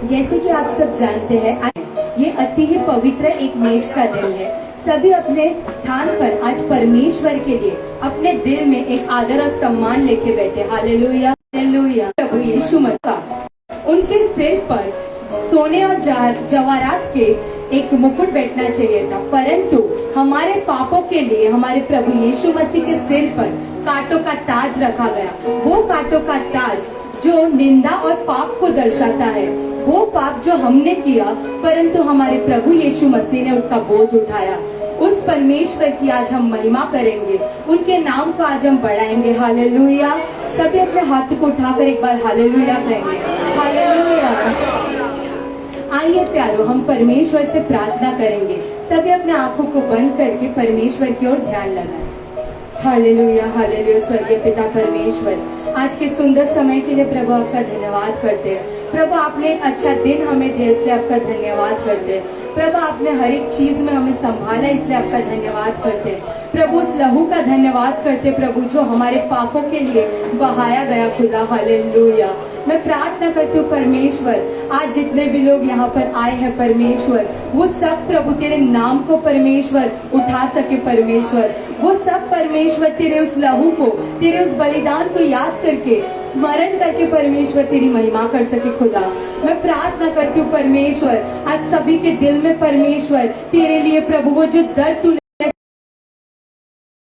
जैसे कि आप सब जानते हैं, ये अति ही पवित्र एक मेज का दिन है। सभी अपने स्थान पर आज परमेश्वर के लिए अपने दिल में एक आदर और सम्मान लेके बैठे। Hallelujah hallelujah. प्रभु यीशु मसीह, उनके सिर पर सोने और जवाहरात के एक मुकुट बैठना चाहिए था, परंतु हमारे पापों के लिए हमारे प्रभु यीशु मसीह के सिर पर कांटों का ताज रखा गया। वो कांटों का ताज जो निंदा और पाप को दर्शाता है, वो पाप जो हमने किया, परंतु हमारे प्रभु यीशु मसीह ने उसका बोझ उठाया। उस परमेश्वर की आज हम महिमा करेंगे, उनके नाम को आज हम बढ़ाएंगे। हालेलुया। सभी अपने हाथ को उठाकर एक बार हालेलुया कहेंगे। हालेलुया। आइए प्यारो, हम परमेश्वर से प्रार्थना करेंगे। सभी अपने आंखों को बंद करके परमेश्वर की ओर ध्यान लगाएं। Hallelujah hallelujah. स्वर्गीय पिता परमेश्वर, आज के सुंदर समय के लिए प्रभु आपका धन्यवाद करते हैं। प्रभु आपने एक अच्छा दिन हमें दिया, इसलिए आपका धन्यवाद करते हैं। प्रभु आपने हर एक चीज में हमें संभाला, इसलिए आपका धन्यवाद करते हैं। प्रभु उस लहू का धन्यवाद करते प्रभु जो हमारे पापों के लिए बहाया गया। खुदा हालेलुया। मैं प्रार्थना करती हूँ परमेश्वर, आज जितने भी लोग यहाँ पर आए हैं परमेश्वर, वो सब प्रभु तेरे नाम को परमेश्वर उठा सके। परमेश्वर वो सब परमेश्वर तेरे उस लहू को, तेरे उस बलिदान को याद करके, स्मरण करके परमेश्वर तेरी महिमा कर सके। खुदा मैं प्रार्थना करती हूँ परमेश्वर, आज सभी के दिल में परमेश्वर तेरे लिए प्रभु वो जो दर्द तूने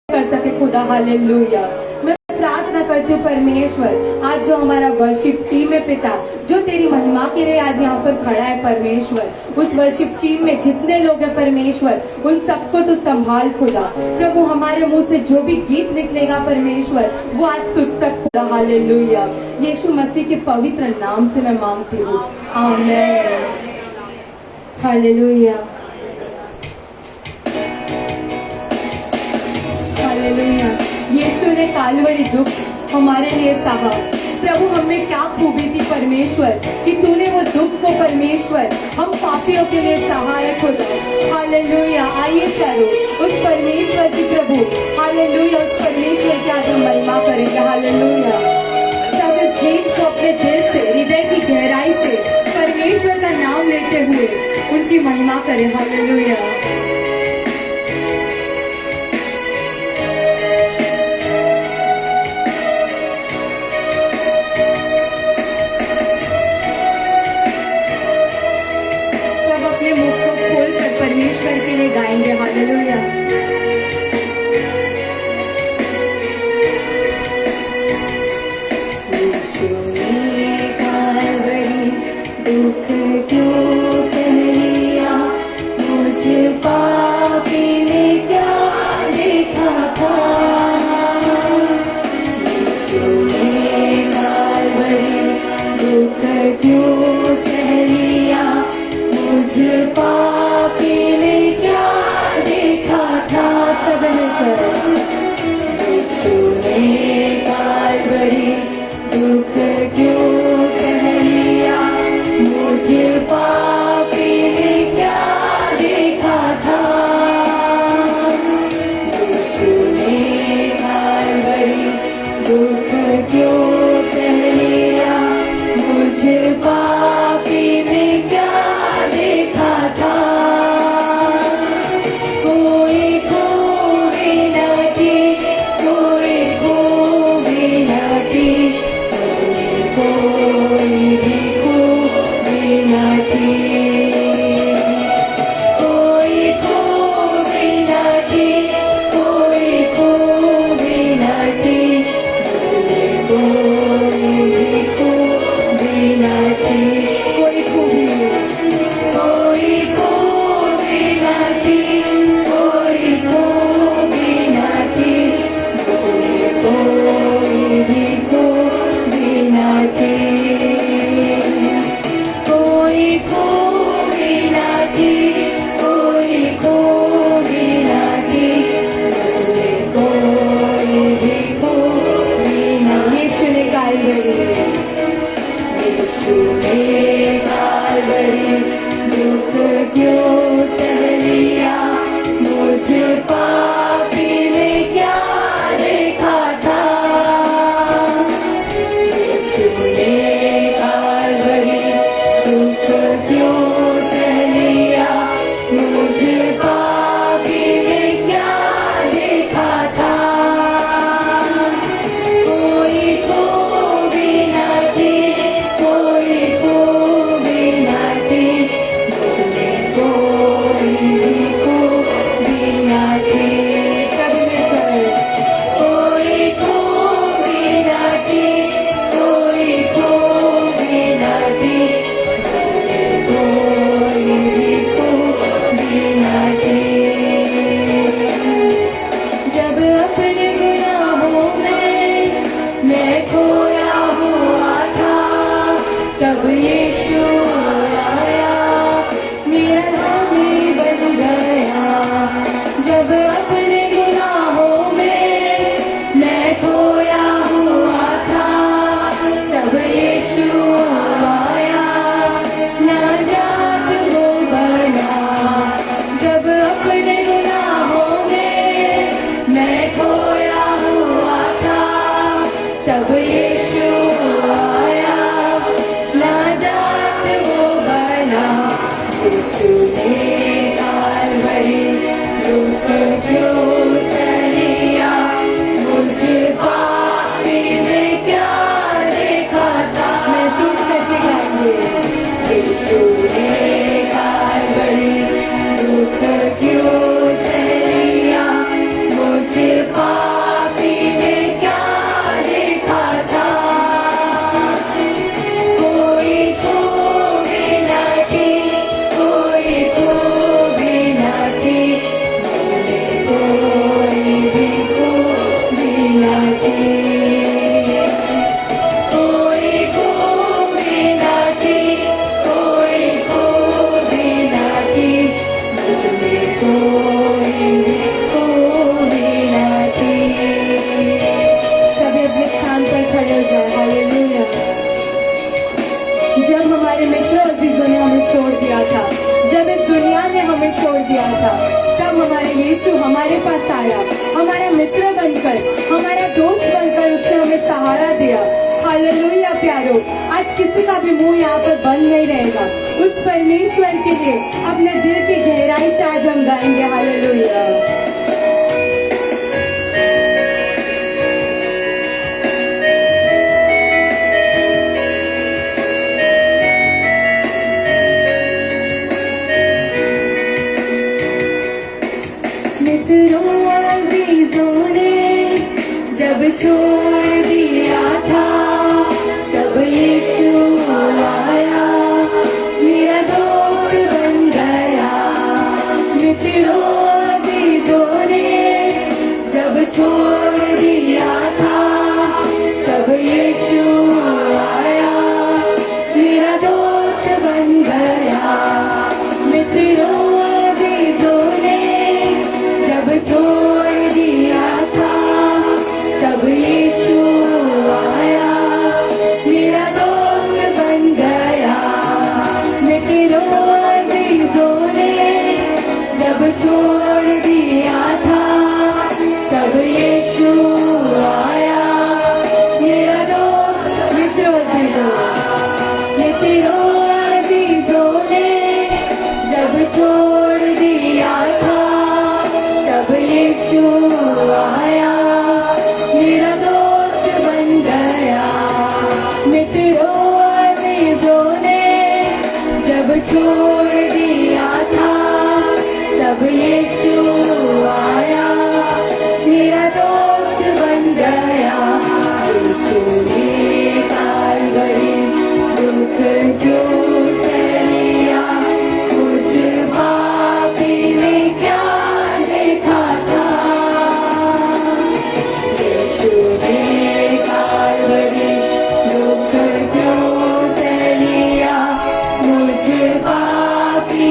कर सके। खुदा हालेलुया। मैं प्रार्थना करती हूँ परमेश्वर, आज जो हमारा वर्शिप टीम है पिता, जो तेरी महिमा के लिए आज यहाँ पर खड़ा है परमेश्वर, उस वर्शिप टीम में जितने लोग हैं परमेश्वर, उन सबको तो संभाल खुदा। प्रभु हमारे मुंह से जो भी गीत निकलेगा परमेश्वर, वो आज तुझ तक खुदा। हालेलुया। यीशु मसीह के पवित्र नाम से मैं मांगती हूँ, आमीन। Hallelujah hallelujah. यीशु ने कालवरी दुख हमारे लिए सहा। प्रभु हमें क्या खूबी थी परमेश्वर कि तूने वो दुख को परमेश्वर हम पापियों के लिए सहा है खुदा। हालेलुया। आइए चलो उस परमेश्वर की प्रभु, हालेलुया, उस परमेश्वर की आज हम महिमा करेंगे। हालेलुया। सब इस गीत को अपने दिल से, हृदय की गहराई से परमेश्वर का नाम लेते हुए उनकी महिमा करें। हालेलुया। परमेश्वर के लिए गाएंगे। हालेलुया। यीशु ने कालवरी दुख क्यों सह लिया, मुझ पापी ने क्या देखा था। यीशु ने कालवरी दुख क्यों सह लिया, मुझ पापी ने क्या देखा था। सब मिलकर यीशु ने कालवरी दुख क्यों सह लिया, मुझ पापी ने क्या देखा था। यीशु ने कालवरी दुख क्यों सह लिया, मुझ पापी ने क्या देखा था। कोई खूबी न थी, कोई खूबी न थी, मुझमें कोई भी खूबी न थी। कोई खूबी न थी, कोई खूबी न थी, मुझमें कोई भी खूबी न थी। कोई खूबी, कोई खूबी न थी, कोई खूबी न थी, मुझमें कोई भी खूबी न थी। कोई खूबी न थी, कोई खूबी न थी, मुझमें कोई भी खूबी न। यीशु ने कालवरी, यीशु ने कालवरी दुख क्यों सह लिया, मुझ पापी ने क्या देखा था। यीशु ने कालवरी दुख यीशु ने कालवरी दुख क्यों सह लिया, मुझे पापी में क्या देखा था। महसूस करके गाइए। यीशु ने कालवरी दुख क्यों सह लिया, मुझे पापी में क्या देखा था। कोई खूबी न थी, कोई खूबी न थी, मुझमें कोई भी खूबी न थी। कोई खूबी न थी, कोई खूबी न थी, मुझमें कोई भी खूबी न थी। सभी अपने स्थान पर खड़े हो जाए। हालेलुया। जब हमारे मित्र और अजीजों ने हमें छोड़ दिया था, जब इस दुनिया ने हमें छोड़ दिया था, तब हमारे यीशु हमारे पास आया, हमारा मित्र बनकर, हमारा दोस्त बनकर उसने हमें सहारा दिया। हालेलुया प्यारो, आज किसी का भी मुंह यहाँ पर बंद नहीं रहेगा। उस परमेश्वर के लिए अपने दिल की गहराई से आज हम गाएंगे हालेलुया। मित्रों अजीजों ने जब छोड़ दिया था, तब यीशु आया, मेरा दोस्त बन गया। मित्रों अजीजों ने जब छोड़ दिया था, तब यीशु आया, मेरा दोस्त बन गया। मित्रों अजीजों ने जब छोड़ दिया था, तब यीशु आया, मेरा दोस्त बन गया। मित्रों अजीजों ने जब छोड़ दिया था, तब यीशु आया, मेरा दोस्त। मित्रों अजीजों ने जब छोड़ दिया था, तब यीशु आया, मेरा दोस्त बन गया। मित्रों अजीजों ने जब छोड़ दिया था, तब यीशु आया, मेरा दोस्त बन गया। यीशु ने कालवरी दुख क्यों सह लिया, मुझ पापी में क्या देखा था। यीशु ने कालवरी दुख क्यों सह लिया, मुझ पापी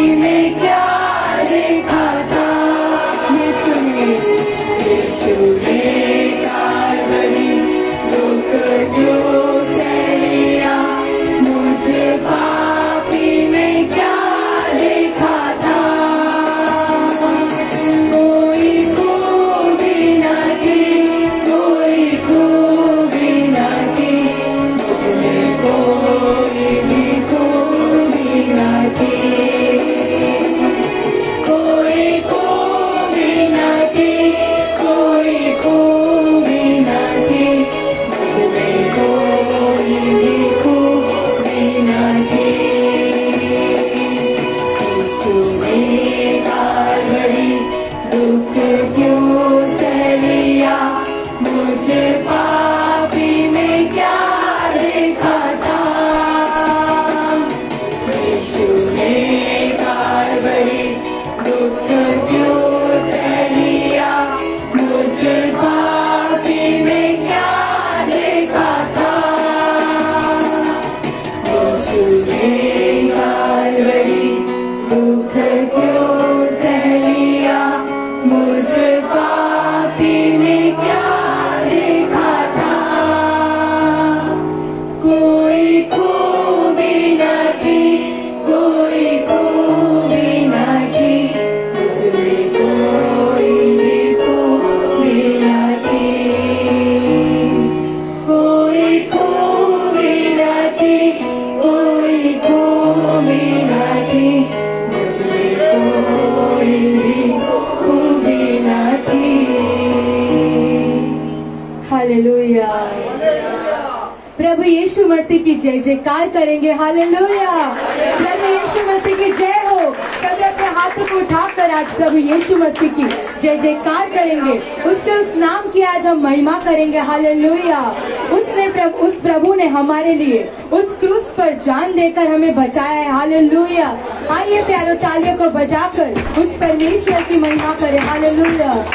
प्रभु यीशु मसीह की जय जयकार करेंगे। हालेलुया, प्रभु यीशु मसीह की जय हो। सभी अपने हाथों को उठाकर आज प्रभु यीशु मसीह की जय जयकार करेंगे। उसके उस नाम की आज हम महिमा करेंगे। हालेलुया, उस प्रभु ने हमारे लिए उस क्रूस पर जान देकर हमें बचाया है। हालेलुया, आइए प्यारो तालियों को बजाकर उस परमेश्वर की महिमा करें। हालेलुया।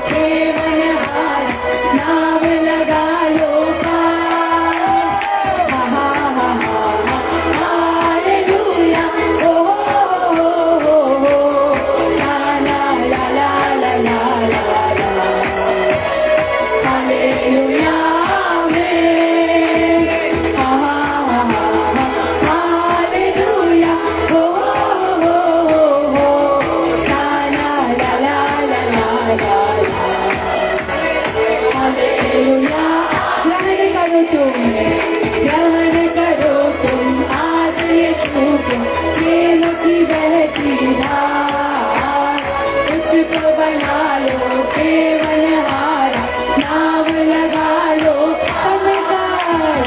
केवलहारा, नाम लगा लो पार। हा हा हा हा हालेलुया, ओ हो हो हो, ला ला ला ला ला ला ला ला, हालेलुया आमेन। हा हा हा हा हालेलुया, ओ हो हो हो, ला ला ला ला ला ला ला ला, हालेलुया। ग्रहण करो तुम, ग्रहण करो तुम आज यीशु को, प्रेम की बहती धार। उसको बना लो केवलहारा, नाम लगा लो समकार।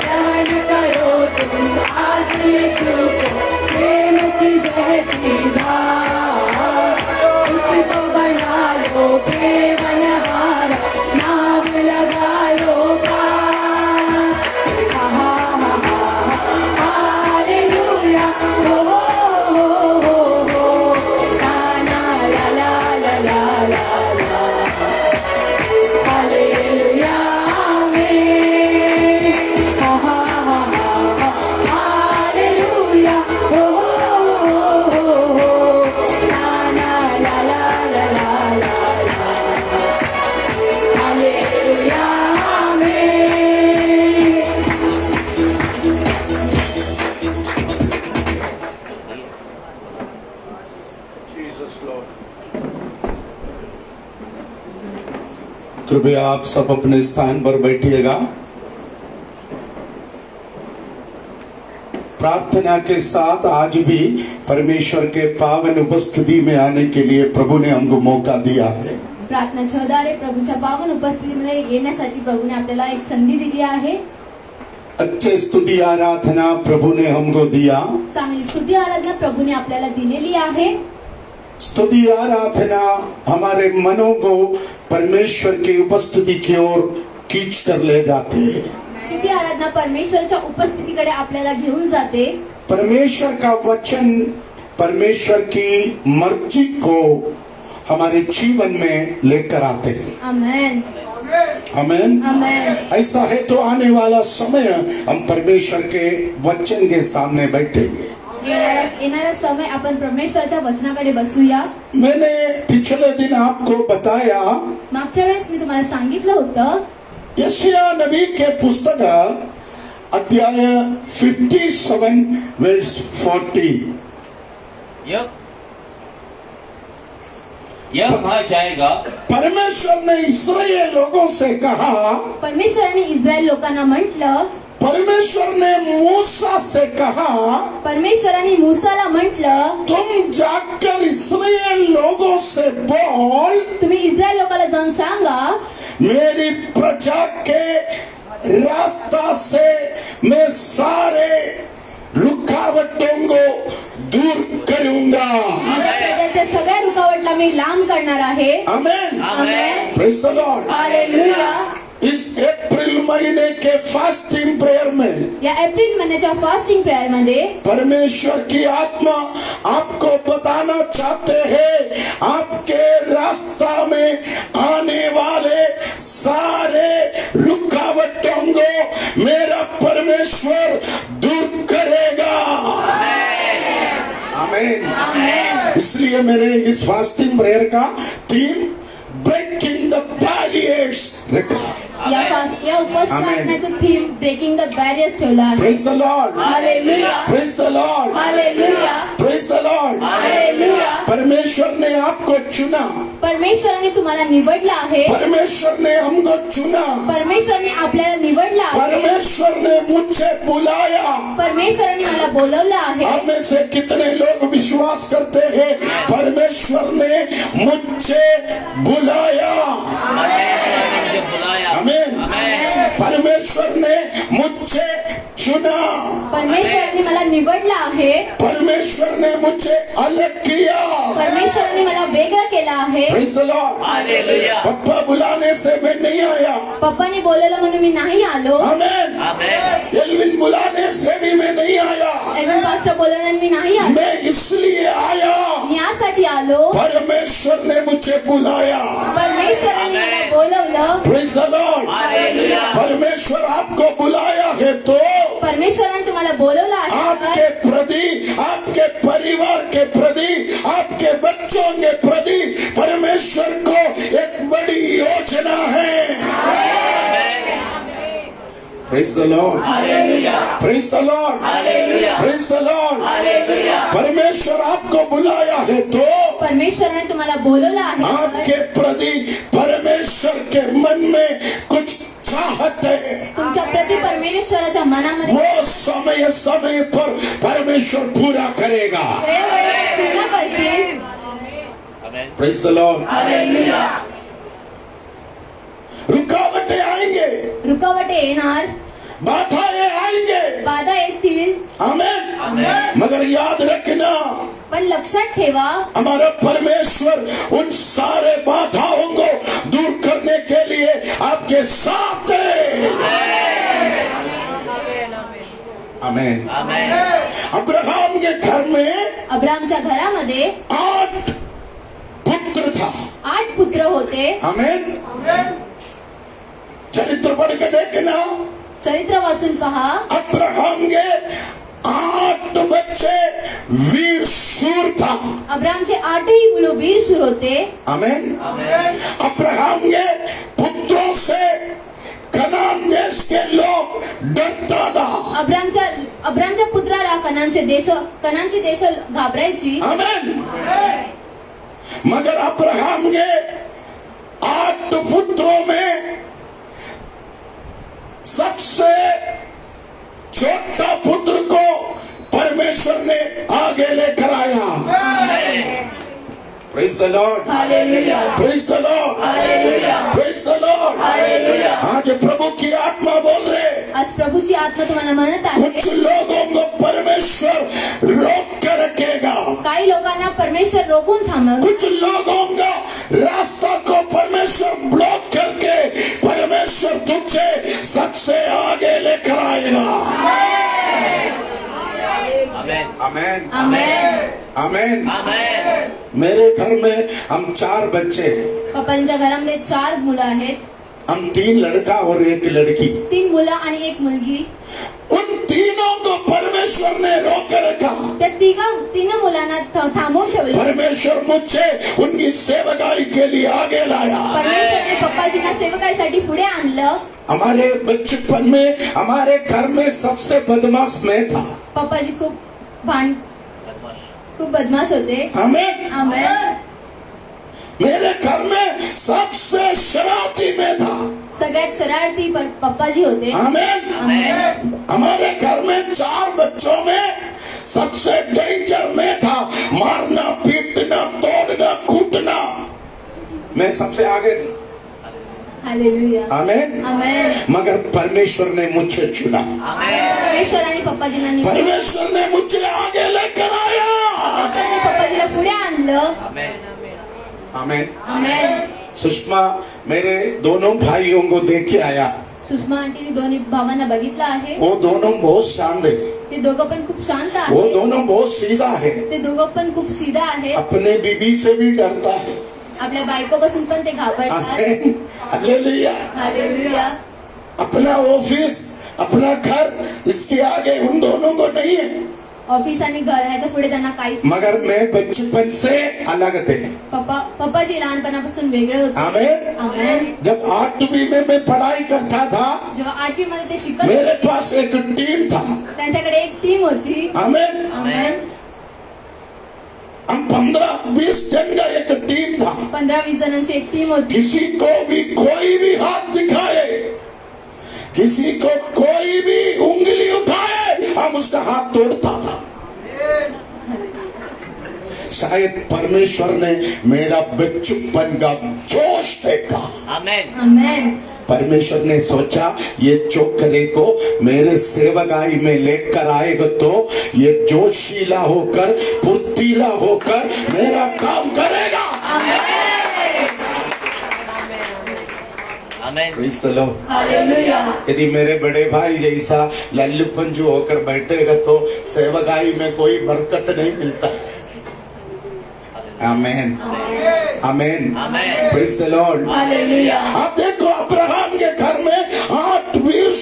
ग्रहण करो तुम आज यीशु को, प्रेम की बहती धार। उसको बना लो केवलहारा, नाम लगा लो पार। हा हा हा हा हालेलुया, ओ हो हो हो, ला ला ला ला ला ला ला ला, हालेलुया आमेन। हा हा हा हा हालेलुया, ओ हो हो हो, ला ला ला ला ला ला ला ला, हालेलुया आमेन। Jesus Lord. कृपया आप सब अपने स्थान पर बैठिएगा। प्रार्थना के साथ आज भी परमेश्वर के पावन उपस्थिति में आने के लिए प्रभु ने हमको मौका दिया है। प्रार्थनाच्या द्वारे प्रभूच्या पावन उपस्थितीमध्ये येण्यासाठी प्रभूने आपल्याला एक संधी दिली आहे। अच्छे स्तुति आराधना प्रभु ने हमको दिया। चांगली स्तुती आराधना प्रभूने आपल्याला दिलेली आहे। स्तुति आराधना हमारे मनों को परमेश्वर की उपस्थिति की ओर खींच कर ले जाते हैं। स्तुती आराधना परमेश्वरच्या उपस्थितीकडे आपल्याला घेऊन जाते। परमेश्वर का वचन परमेश्वर की मर्जी को हमारे जीवन में लेकर आते हैं। आमेन आमेन। आमेन। ऐसा है तो आने वाला समय हम परमेश्वर के वचन के सामने बैठेंगे। येणारा समय आपण परमेश्वरच्या वचनाकडे बसूया। मैंने पिछले दिन आपको बताया मागच्या वेळेस मी तुम्हाला सांगितलं होतं यशायाह नबी के पुस्तक अध्याय 57 वर्स 40। यह कहा जाएगा, परमेश्वर ने इस्राएल लोगों से कहा, परमेश्वराने इस्रायल लोकांना म्हटलं, परमेश्वर ने मूसा से कहा, परमेश्वराने मूसाला म्हटलं, तुम जाकर इस्राएल लोगों से बोल, तुम्ही इस्रायल लोकांना जाऊन सांगा, मेरी प्रजा के रास्ता से मैं सारे रुकावटों को दूर करूंगा। माझ्या प्रजाच्या सगळ्या रुकावटला मी लांब करणार आहे। Amen. Amen. Praise the Lord. Hallelujah. इस अप्रैल महीने के फास्टिंग प्रेयर में या एप्रिल महिन्याच्या फास्टिंग प्रेयर मध्ये परमेश्वर की आत्मा आपको बताना चाहते हैं, आपके रास्ता में आने वाले सारे रुकावटों को मेरा परमेश्वर दूर करेगा। आमीन। आमेन। इसलिए मैंने इस फास्टिंग प्रेयर का थीम ब्रेकिंग द बैरियर्स रखा। या उपवास प्रार्थनेचं थीम ब्रेकिंग द बॅरियर्स ठेवलं आहे। Praise the Lord. Hallelujah. Praise the Lord. Hallelujah. Praise the Lord. Hallelujah. परमेश्वर ने आपको चुना, परमेश्वराने तुम्हाला निवडलं आहे। परमेश्वर ने हमको चुना, परमेश्वराने आपल्याला निवडलं आहे। परमेश्वर ने मुझे बुलाया। परमेश्वराने मला बोलवलं आहे। आप में से कितने लोग विश्वास करते हैं परमेश्वर ने मुझे बुलाया? मुझे बुलाया। आमीन। परमेश्वर ने मुझे चुना, परमेश्वराने मला निवडलं आहे। परमेश्वर ने मुझे अलग किया। परमेश्वराने मला वेगळं केलं आहे। Praise the Lord. हालेलुया। पप्पा बुलाने से मैं नहीं आया। पप्पाने बोलवलं म्हणून मी नाही आलो। आमीन। आमेन। एल्विन बुलाने से भी मैं नहीं आया। एवन पास्टर बोलवलं मी नाही आलो। मैं इसलिए आया, मी यासाठी आलो, परमेश्वर ने मुझे बुलाया। परमेश्वर परमेश्वर आपको बुलाया है तो परमेश्वराने तुम्हाला बोलवलं आहे आपके प्रति, आपके परिवार के प्रति, आपके बच्चों के प्रति परमेश्वर को एक बड़ी योजना है। Praise the Lord. Hallelujah. Praise the Lord. Hallelujah. Praise the Lord. Hallelujah. परमेश्वर आपको बुलाया है तो परमेश्वराने तुम्हाला बोलवलं आहे आपके प्रति परमेश्वर के मन में कुछ चाहत है। तुमच्या प्रति परमेश्वराच्या मनामध्ये वो समय समय पर परमेश्वर पूरा करेगा। वेळोवेळी पूर्ण करतील। Amen. Praise the Lord. Hallelujah. रुकावटें आएंगे, रुकावटे येणार, बाधाएं आएंगे, बाधा येतील, आमेन। Amen. मगर याद रखना पण लक्षात ठेवा हमारा परमेश्वर उन सारे बाधाओं को दूर करने के लिए आपके साथ है। आमेन। Amen. अब्राहम के घर में अब्रामच्या घरामध्ये 8 पुत्र था। 8 पुत्र होते। आमेन। चरित्र पढ़ के देखना, चरित्र वाचून पहा, अब्राहम के 8 बच्चे वीर शूर था। अब्रामचे 8ही मुलं वीरशूर होते। आमेन। Amen. अब्राहम के पुत्रों से कनान देश के लोग डरता था। अब्रामच्या पुत्राला कनानची देश घाबरायची। आमेन। मगर अब्राहम के 8 पुत्रों में सबसे छोटा पुत्र को परमेश्वर ने आगे लेकर आया। Praise the Lord. Hallelujah. Praise the Lord. Hallelujah. Praise the Lord. Hallelujah. आज प्रभु की आत्मा बोल रहे, आज प्रभुची आत्मा तुम्हाला म्हणत आहे, कुछ लोगों को परमेश्वर रोक कर रखेगा, काही लोकांना परमेश्वर रोखून थांबव, कुछ लोगों का रास्ता को परमेश्वर ब्लॉक करके परमेश्वर तुझे सबसे आगे लेकर आएगा। Amen. आमेन। आमेन। आमेन। Amen. मेरे घर में हम 4 बच्चे हैं। पप्पांच्या घरामध्ये 4 मुलं आहेत, हम 3 लड़का और 1 लड़की। 3 मुलं आणि 1 मुलगी। उन तीनों को परमेश्वर ने रोक कर रखा। त्या 3 मुलांना थांबवून ठेवले। परमेश्वर मुझे उनकी सेवकाई के लिए आगे लाया। परमेश्वरने पप्पाजींना सेवकाईसाठी पुढे आणलं। हमारे बचपन में हमारे घर में सबसे बदमाश मैं था। पप्पाजी खूप बदमाश होते। आमेन। आमेन। मेरे घर में सबसे शरारती मैं था। सगळ्यात शरारती पप्पाजी होते। आमेन। आमेन। हमारे घर में 4 बच्चों में सबसे डेंजर में था। मारना, पीटना, तोड़ना, कूटना, मैं सबसे आगे था। हालेलुया। आमेन। आमेन। मगर परमेश्वर ने मुझे चुना। परमेश्वराने पप्पाजींना निवडलं। परमेश्वर ने मुझे आगे लेकर आया। परमेश्वराने पप्पाजीला पुढे आणलं। Amen. आमेन। आमेन। सुषमा मेरे दोनों भाइयों को देख के आया। सुषमा आंटीने दोन्ही भावांना बघितलं आहे। वो दोनों बहुत शांत है, ते दोघं पण खूप शांत वो आहेत। दोनों बहुत सीधा है, ते दोघं पण खूप सीधा आहेत। अपने बीबी से भी डरता है। आपल्या बायकोपासून पण ते घाबरतात। आमेन। हालेलुया। हालेलुया। अपना ऑफिस, अपना घर, इसके आगे उन दोनों को नहीं है। ऑफिस आणि घर ह्याच्या पुढे त्यांना काहीच। मगर मैं बचपन से अलग थे। पप्पाजी लहानपणापासून वेगळे होते। आमेन। आमेन। जब 8वीं में मैं पढ़ाई करता था, जेव्हा 8वी मध्ये ते शिकत मेरे होते, पास एक टीम था। त्यांच्याकडे एक टीम होती। आमेन। आमेन। हम 15-20 जन का एक टीम था। 15-20 जणांची एक टीम होती। किसी को भी कोई भी हाथ दिखाए, किसी को कोई भी उंगली उठाए, हम उसका हाथ तोड़ता था। शायद परमेश्वर ने मेरा बचपन का जोश देखा। Amen. आमेन। परमेश्वर ने सोचा ये चोकरे को मेरे सेवकाई में लेकर आएगा तो ये जोशीला होकर, फुर्तीला होकर मेरा काम करेगा। Amen. Praise the Lord. Hallelujah. यदि मेरे बड़े भाई जैसा लल्लू पंजू होकर बैठेगा तो सेवकाई में कोई बरकत नहीं मिलता। आमेन। आमेन। Amen. Praise the Lord. Hallelujah. आप देखो अब्राहम के घर में 8 वीर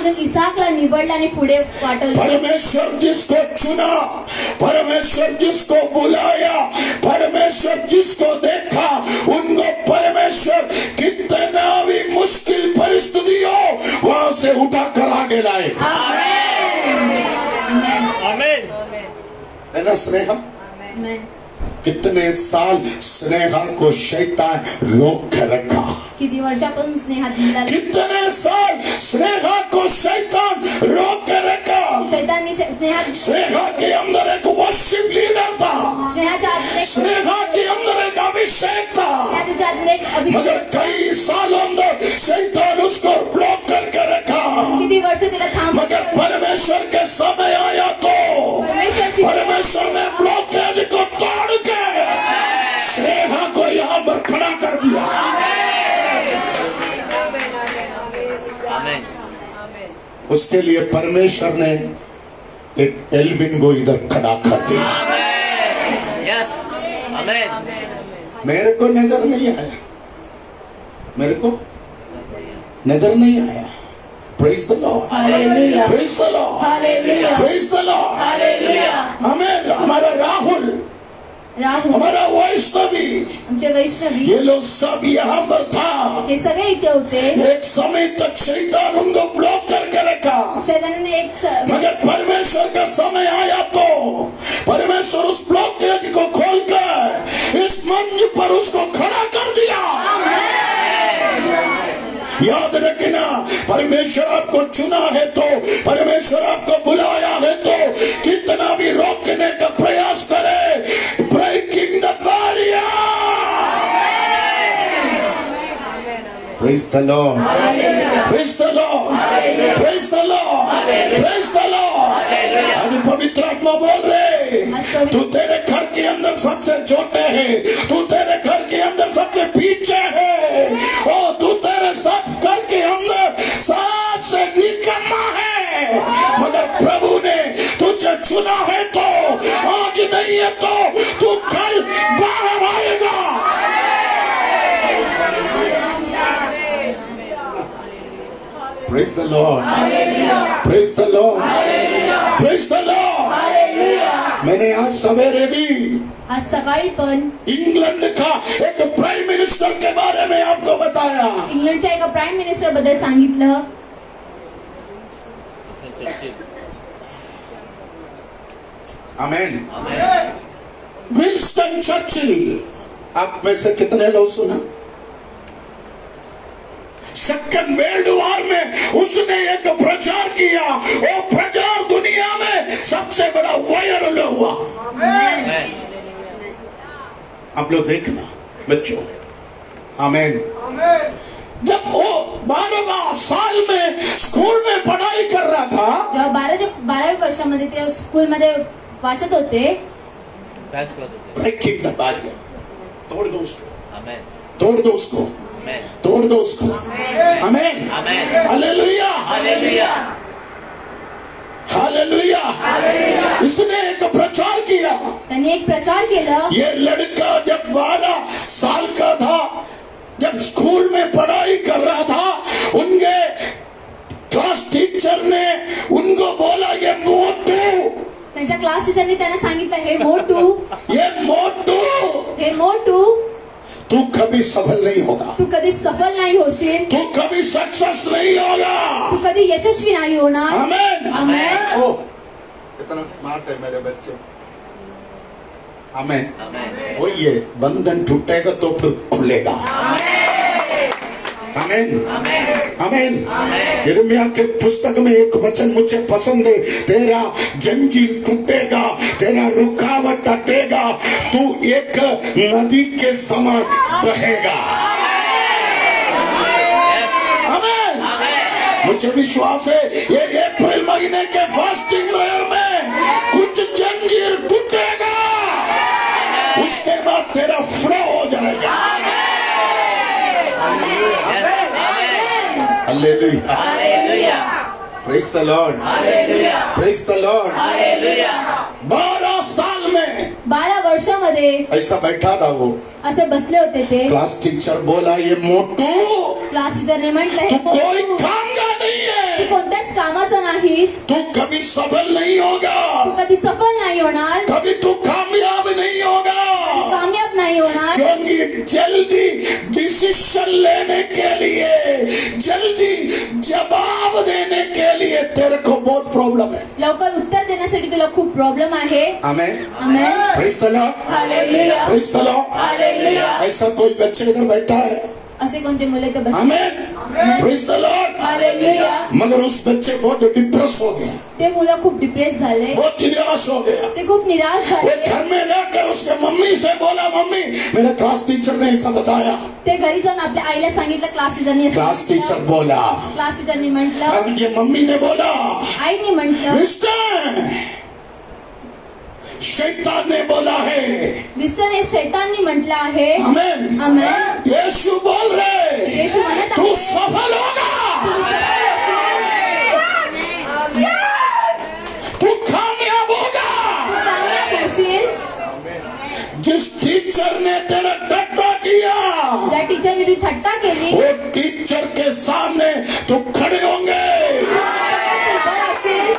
अजून इसाकला निवडलं आणि पुढे पाठवलं. परमेश्वर जिसको चुना, परमेश्वर जिसको बुलाया, परमेश्वर जिसको देखा, उनको परमेश्वर कितना भी मुश्किल परिस्थिति हो वहां से उठा कर आगे लाए. आमेन. है ना स्नेहा? कितने साल स्नेहा को शैतान रोक कर रखा. किती वर्षापासून स्नेहा दिला. कितने साल स्नेहा को शैतान रोक कर रखा. शैतानने स्नेहा के अंदर एक वर्शिप लीडर था. स्नेहाच्या आत एक स्नेहा के अंदर एक अभिषेक था. तिच्या आत एक मगर अभिषेक. कई सालों अंदर शैतान उसको ब्लॉक करके रखा. किती वर्ष तिला थांब. मगर परमेश्वर के समय आया तो परमेश्वरची परमेश्वर ने ब्लॉकेज को तोड़ के स्नेहा को यहाँ पर खड़ा कर दिया. आमेन. उसके लिए परमेश्वर ने एक एल्विन को इधर खड़ा कर दिया. यस. आमेन. मेरे को नजर नहीं आया, मेरे को नजर नहीं आया. Praise the Lord. Hallelujah. Praise the Lord. Hallelujah. Praise the Lord. Hallelujah. हमें हमारा राहुल, हमारा वैष्णवी, आमचे वैष्णवी ये लोग सब यहाँ पर था. हे सगळे इथे होते. एक समय तक शैतान उनको ब्लॉक करके रखा. शैतानाने एक मगर परमेश्वर का समय आया तो परमेश्वर उस ब्लॉकेज को खोलकर इस मंच पर उसको खड़ा कर दिया. याद रखना, परमेश्वर आपको चुना है तो, परमेश्वर आपको बुलाया है तो कितना भी रोकने का प्रयास करे, breaking the barrier. Praise the Lord. Praise the Lord. Praise the Lord. Praise the lord. आज पवित्र आत्मा बोल रहे, तू तेरे घर के अंदर सबसे छोटे है, तू तेरे घर के अंदर सबसे पीछे है, और तू तेरे सब घर के अंदर सबसे निकम्मा है. मगर प्रभु ने तुझे चुना है तो आज नहीं है तो तू कल बाहर आएगा. Praise the Lord. Praise the Lord. Praise the Lord. मैंने आज सवेरे भी आज सकाळी पण इंग्लैंड का एक प्राइम मिनिस्टर के बारे में आपको बताया. इंग्लंडच्या एका प्राईम मिनिस्टर बद्दल सांगितलं. आमेन. आमेन. विंस्टन चर्चिल, आप में से कितने लोग सुना? सेकंड वर्ल्ड वॉर में उसने एक प्रचार किया, वो प्रचार दुनिया में सबसे बड़ा वायरल हुआ. आमेन. आप लोग देखना बच्चों. आमेन. जब वो 12वां साल में स्कूल में पढ़ाई कर रहा था, जेव्हा 12व्या वर्षामध्ये ते स्कूलमध्ये वाचत होते, बस कर दो. ब्रेकिंग द बैरियर, तोड़ दो उसको, आमेन. तोड़ दो उसको, आमेन. तोड़ दो उसको. आमेन. आमेन. हालेलुया. हालेलुया. हालेलुया. इसने एक प्रचार किया. त्यांनी एक प्रचार केला. ये लड़का जब 12 साल का था, जब स्कूल में पढ़ाई कर रहा था, उनके क्लास टीचर ने उनको बोला, ये मोटू, त्यांच्या क्लास टीचरने त्यांना सांगितलं, हे मोटू, ये मोटू, हे मोटू, तू कभी सफल नहीं होगा, तू कधी सफल नाही होशील, तू कभी सक्सेस नहीं होगा. तू कधी यशस्वी नाही होणार. आमेन. आमेन. ओ, कितना स्मार्ट है मेरे बच्चे. आमेन. आमेन. वो ये बंधन टूटेगा तो फिर खुलेगा. आमेन. आमेन. यिर्मयाह के पुस्तक में एक वचन मुझे पसंद है, तेरा जंजीर टूटेगा, तेरा रुकावट हटेगा, तू एक नदी के समान बहेगा. आमेन. मुझे विश्वास है ये अप्रैल महीने के फास्टिंग प्रेयर में कुछ जंजीर टूटेगा, उसके बाद तेरा फ्लो हो जाएगा. Hallelujah. Hallelujah. Praise the Lord. Hallelujah. Praise the Lord. Hallelujah. 12 साल में 12 वर्षामध्ये ऐसा बैठा था वो. असे बसले होते ते. क्लास टीचर बोला, ये मोटू, क्लास टीचरने म्हटलं, तू हे कोई मोटू, काम का नहीं तू है. कोणत्याच कामाचा नाहीस तू कभी सफल नहीं होगा, तू कधी सफल नाही होणार, कभी तू कामयाब नहीं होगा, कामयाब नाही होणार. क्योंकि जल्दी डिसीजन लेने के लिए, जल्दी जवाब देने के लिए तेरे को बहुत प्रॉब्लम है. लवकर उत्तर देण्यासाठी तुला खूप प्रॉब्लेम आहे. Amen. Amen. Praise the Lord. Hallelujah. Praise the Lord. Hallelujah. ऐसा कोई बच्चे इधर बैठा है? असे कोणते मुले तर बस. Amen. Praise the Lord. Hallelujah. मगर उस बच्चे बहुत डिप्रेस हो गया, ते मुलं खूप डिप्रेस झाले, बहुत निराश हो गया. ते खूप निराश वो झाले. घर में जाकर उसके मम्मी से बोला, मम्मी मेरे क्लास टीचर ने ऐसा बताया. ते घरी जाऊन आपल्या आईला सांगितलं, क्लास टीचरनी असं क्लास टीचर सांगितलं. बोला, क्लास टीचरनी म्हटलं, और ये मम्मी ने बोला, आईने म्हटलं, मिस्टर शैतान ने बोला है. विसर हे शैताननी म्हटलं आहे. आमेन. आमेन. यीशु बोल रहे, येशू म्हणत तू आहे, सफल होगा, तू सफल होशील, तू कामयाब होगा. तू कामयाब होशील. जिस टीचर ने तेरा टट्टा किया, ज्या टीचरने तुझी थट्टा केली, वो टीचर के सामने तू खड़े होंगे. तू उभा राहशील.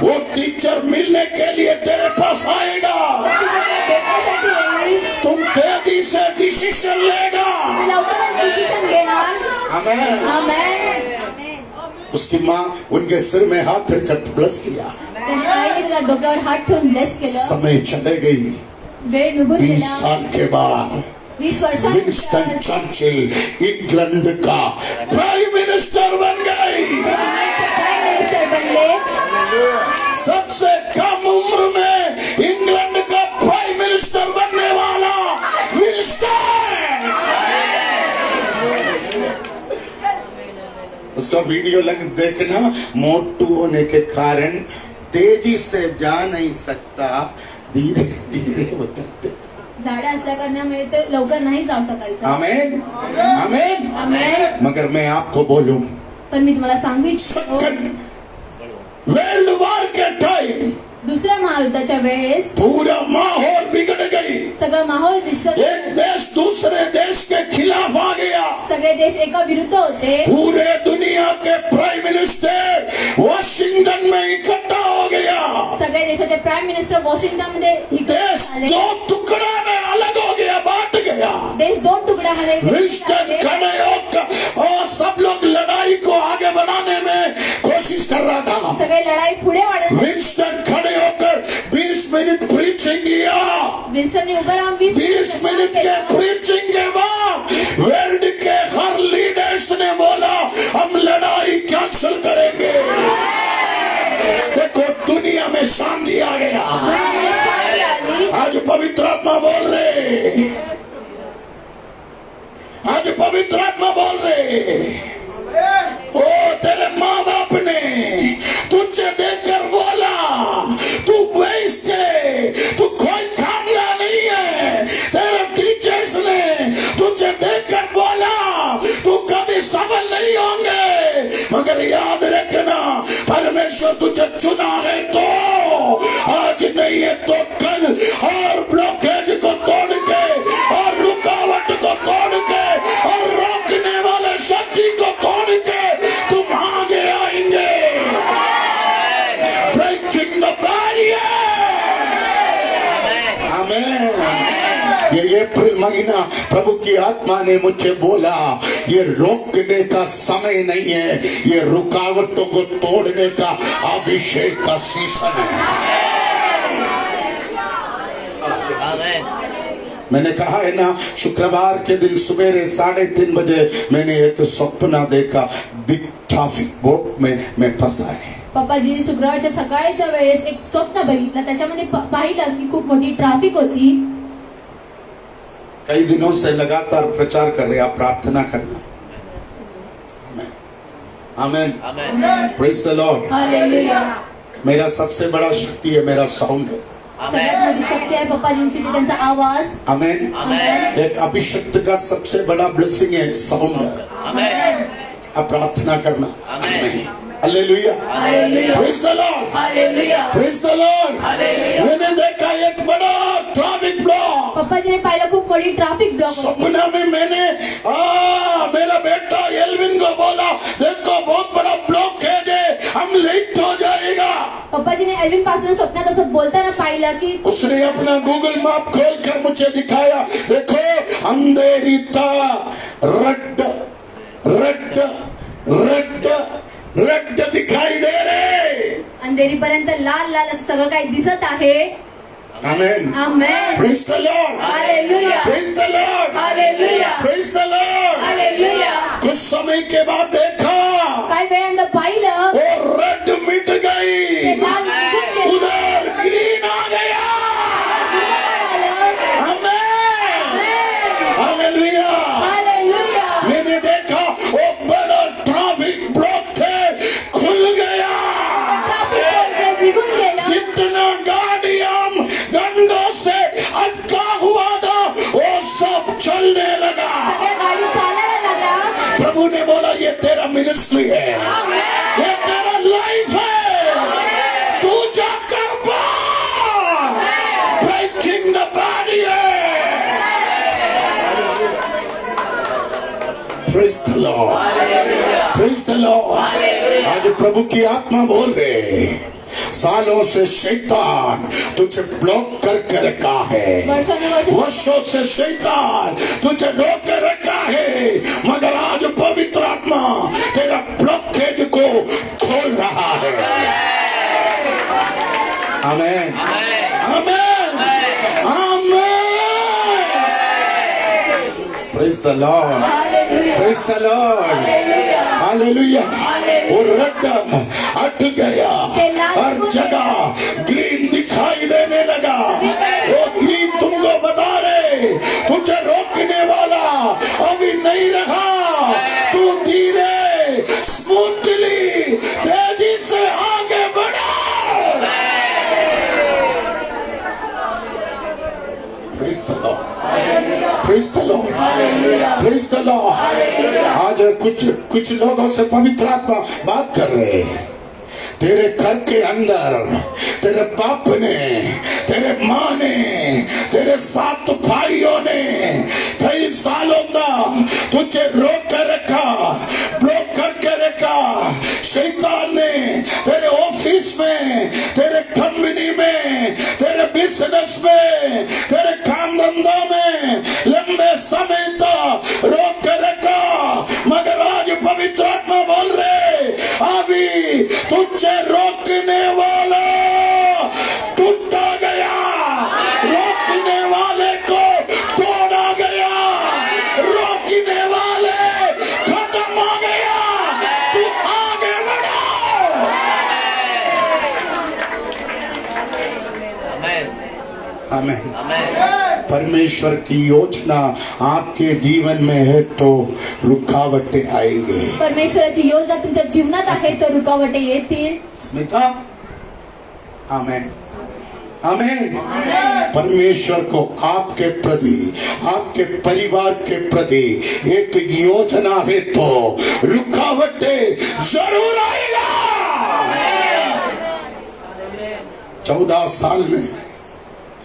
वो टीचर मिलने के लिए तेरे पास आएगा. ती तुला भेटण्यासाठी येईल. तुम तेजी से डिसीजन लेगा. तू लवकरच डिसिजन घेणार. आमेन. आमेन. उसकी माँ उनके सिर में हाथ रखकर ब्लेस किया. त्याने आईने त्याच्या डोक्यावर हात ठेवून ब्लेस केलं. समय चले गई. वेळ निघून 20 गेला. साल के बाद 20 विंस्टन वर्षानंतर चर्चिल इंग्लैंड का प्राइम मिनिस्टर बन गए. प्राईम मिनिस्टर बनले. सबसे कम उम्र में इंग्लैंड का प्राइम मिनिस्टर बनने वाला विंस्टन. उसका वीडियो देखना. मोटू होने के कारण तेजी से जा नहीं सकता, धीरे धीरे होते. झाडे असल्या कारणामुळे ते लवकर नाही जाऊ शकायचं. आमेन. आमेन. आमेन. मगर मैं आपको बोलूं, पण मी तुम्हाला सांगू इच्छितो, सेकंड वर्ल्ड वॉर के टाइम दुसऱ्या महायुद्धाच्या वेळेस पूरा माहौल बिगड़ गई. सगळं माहोल विसर, एक देश दूसरे देश के खिलाफ आ गया. सगळे देश एका विरुद्ध होते. पूरे दुनिया के प्राइम मिनिस्टर वॉशिंगटन में इकट्ठा हो गया. सगळे देशाचे प्राईम मिनिस्टर वॉशिंग्टन मध्ये देश दो टुकड़ा में अलग हो गया, बांट गया. देश 2 तुकड्यामध्ये विंस्टन खड़े होकर और सब लोग लड़ाई को आगे बढ़ाने में कोशिश कर रहा था. सगळे लढाई पुढे वाढत. विंस्टन खड़े होकर 20 मिनट प्रीचिंग किया. विल्सनने उभं राहून 20 मिनट के प्रीचिंग के बाद वर्ल्ड के हर लीडर्स ने बोला, हम लड़ाई कैंसिल करेंगे. देखो दुनिया में शांति आ गया. आज पवित्र आत्मा बोल रहे, आज पवित्र आत्मा बोल रहे. ओ तेरे माँ बाप ने तुझे देखकर बोला, तू वेस्ट है, तू कोई कामयाब नहीं है. तेरे टीचर्स ने तुझे देखकर बोला, तू कभी सफल नहीं होंगे. मगर याद रखना, परमेश्वर तुझे चुना है तो आज नहीं है तो कल. और ब्लॉकेज को तोड़ के और रुकावट को तोड़ के और रोकने वाले शक्ति को तोड़ के तुम आगे आएंगे. Breaking the barrier. आमेन. ये अप्रैल महीना प्रभु की आत्मा ने मुझे बोला, ये रोकने का समय नहीं है, ये रुकावटों को तोड़ने का अभिषेक का सीजन है. मैंने कहा है ना, शुक्रवार के दिन सवेरे 3:30 बजे मैंने एक सपना देखा. बिग ट्रैफिक बोट में मैं फंसा है. पप्पाजीने शुक्रवारच्या सकाळच्या वेळेस एक स्वप्न बघितलं. त्याच्यामध्ये पाहिलं की खूप मोठी ट्रॅफिक होती. कई दिनों से लगातार प्रचार कर रहे, आप प्रार्थना करना. Amen. Praise the Lord. Hallelujah. मेरा सबसे बड़ा शक्ति है मेरा साउंड है. सगळ्यात मोठी शक्ती आहे पप्पाजींची ती त्यांचा आवाज. आमेन. आमेन. एक अभिषक्त का सबसे बड़ा ब्लेसिंग है साउंड. आप प्रार्थना करना. Hallelujah. Praise the Lord. Hallelujah. Praise the Lord. मैंने देखा एक बड़ा ट्रैफिक ब्लॉक. पप्पाजीने पाहिलं खूप मोठी ट्रॅफिक ब्लॉक होती. सपना में मैंने मेरा बेटा एल्विन को बोला, देखो बहुत बड़ा ब्लॉक है. लेट हो जाएगा। पप्पाजीने एल्विन पास्टरने स्वप्नात असं बोलताना पाहिलं की उसने अपना गूगल मैप खोलकर मुझे दिखाया, देखो अंधेरी था, रड रड रड रड दिखाई दे रहे। अंधेरीपर्यंत लाल लाल असं सगळं काही दिसत आहे. Amen. Amen. Praise the Lord. Hallelujah. Praise the Lord. Hallelujah. Praise the Lord. Hallelujah. कुछ समय के बाद देखा काय वेळानं पाहिलं वो रेड मिट ते गई, लाल निघून गेलं. उधर ग्रीन आ गया। आमेन। हालेलुया। हालेलुया. मैंने देखा वो बड़ा ट्रैफिक ब्लॉक थे, खुल गया। ट्रॅफिक पोल निघून गेलं. इतना गाड़ियां गंडों से अटका हुआ था, वो सब चलने लगा। सगळ्या गाडी चालायला लागल्या. प्रभु ने बोला ये तेरा मिनिस्ट्री है, ये तेरा लाइफ है, तू जाकर breaking the barrier. Praise the Lord. Praise the lord. आज प्रभु की आत्मा बोल रहे, सालों से शैतान तुझे ब्लॉक करके रखा है, वर्षों से शैतान तुझे रोक के रखा है, मगर आज पवित्र आत्मा तेरा ब्लॉकेज को खोल रहा है। Amen. Amen. Amen. Praise the Lord. Praise the Lord. Hallelujah. वो रड हट गया, हर जगह ग्रीन दिखाई देने लगा। वो ग्रीन तुमको बता रहे, तुझे रोकने वाला अभी नहीं रहा। तू धीरे स्मूथली तेजी से आगे बढ़ा। Praise the Lord. Praise the Lord. Praise the lord. आज कुछ लोगों से पवित्र आत्मा बात कर रहे हैं। तेरे घर के अंदर तेरे बाप ने, तेरे माँ ने, तेरे 7 भाइयों ने कई सालों तक तुझे रोक कर रखा, ब्लॉक करके रखा। शैतान ने तेरे ऑफिस में, तेरे कंपनी में, तेरे बिजनेस में, तेरे काम धंधा में लंबे समय तक रोक कर रखा, मगर आज पवित्र आत्मा बोल रहे, अभी तुझे रोकने वाला टूटा गया, रोकने वाले को तोड़ा गया, रोकने वाले खत्म हो गया। तू आगे बढ़ो। आमेन। परमेश्वर की योजना आपके जीवन में है तो रुकावटें आएंगे। परमेश्वराची योजना तुमच्या जीवनात आहे तर रुकावटे येतील. स्मिता, आमेन। आमेन। परमेश्वर को आपके प्रति, आपके परिवार के प्रति एक योजना है तो रुकावटें जरूर आएगा। 14 साल में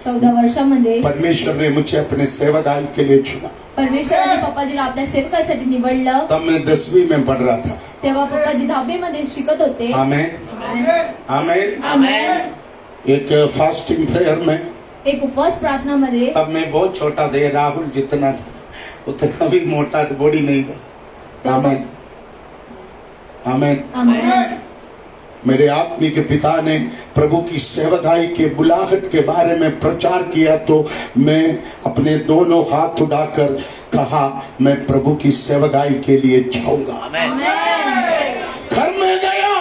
14 वर्षामध्ये परमेश्वर ने मुझे अपने सेवकाई के लिए चुना। परमेश्वराने पप्पाजीला आपल्या सेवकासाठी निवडलं. तब मैं 10वीं में पढ़ रहा था। तेव्हा पप्पाजी 10वी मध्ये शिकत होते. आमेन। आमेन। आमेन. एक फास्टिंग प्रेयर में, एक उपवास प्रार्थना मध्ये, तब मैं बहुत छोटा था, राहुल जितना था उतना भी मोटा बॉडी नहीं था। आमेन। आमेन। आमेन. मेरे आत्मिक पिता ने प्रभु की सेवकाई के बुलाहट के बारे में प्रचार किया तो मैं अपने दोनों हाथ उठाकर कहा, मैं प्रभु की सेवकाई के लिए जाऊंगा। घर में गया,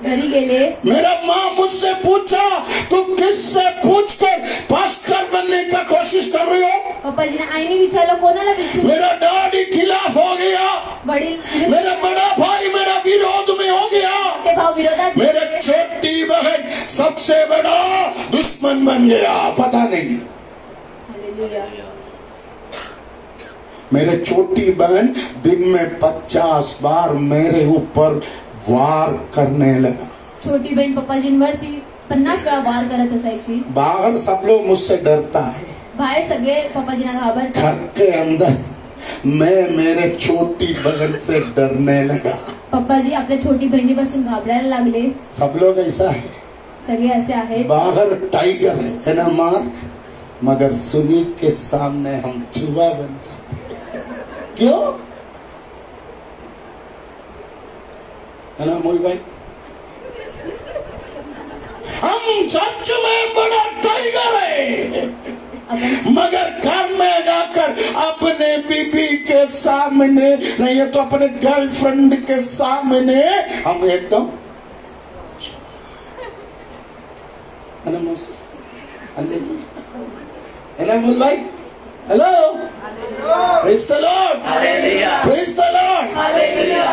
घरी गेले. मेरा माँ मुझसे पूछा, तू किससे पूछकर पास्टर बनने का कोशिश कर रही हो? पप्पाजीने आईने विचारलं, कोणाला विचारू? मेरा डैडी खिलाफ हो गया, वडील, मेरा बड़ा भाई मेरा विरोध में हो गया, ते भाऊ विरोधात, मेरे छोटी बहन सबसे बड़ा दुश्मन बन गया। पता नहीं, हालेलुया. मेरे छोटी बहन दिन में 50 बार मेरे ऊपर वार करने लगा। छोटी बहीण पप्पाजींवरती 50 वेळा वार करत असायची. बाहर सब लोग मुझसे डरता है, बाहेर सगळे पप्पाजींना घाबरतात. घर के अंदर मैं मेरे छोटी बहन से डरने लगा। पप्पाजी आपल्या छोटी बहिणीपासून घाबरायला लागले. सब लोग ऐसा है, सगळे असे आहेत. बाहर टाइगर है ना मार, मगर सुनी के सामने हम चूहा बन जाते. क्यों है ना मोल भाई? हम सच में बड़ा टाइगर है, आपण मगर घर में जाकर अपने बीबी के सामने नहीं है तो अपने गर्लफ्रेंड के सामने हम एकदम है ना मोसेस? है ना मोल भाई? Hello, praise the Lord, hallelujah praise the Lord. Hallelujah.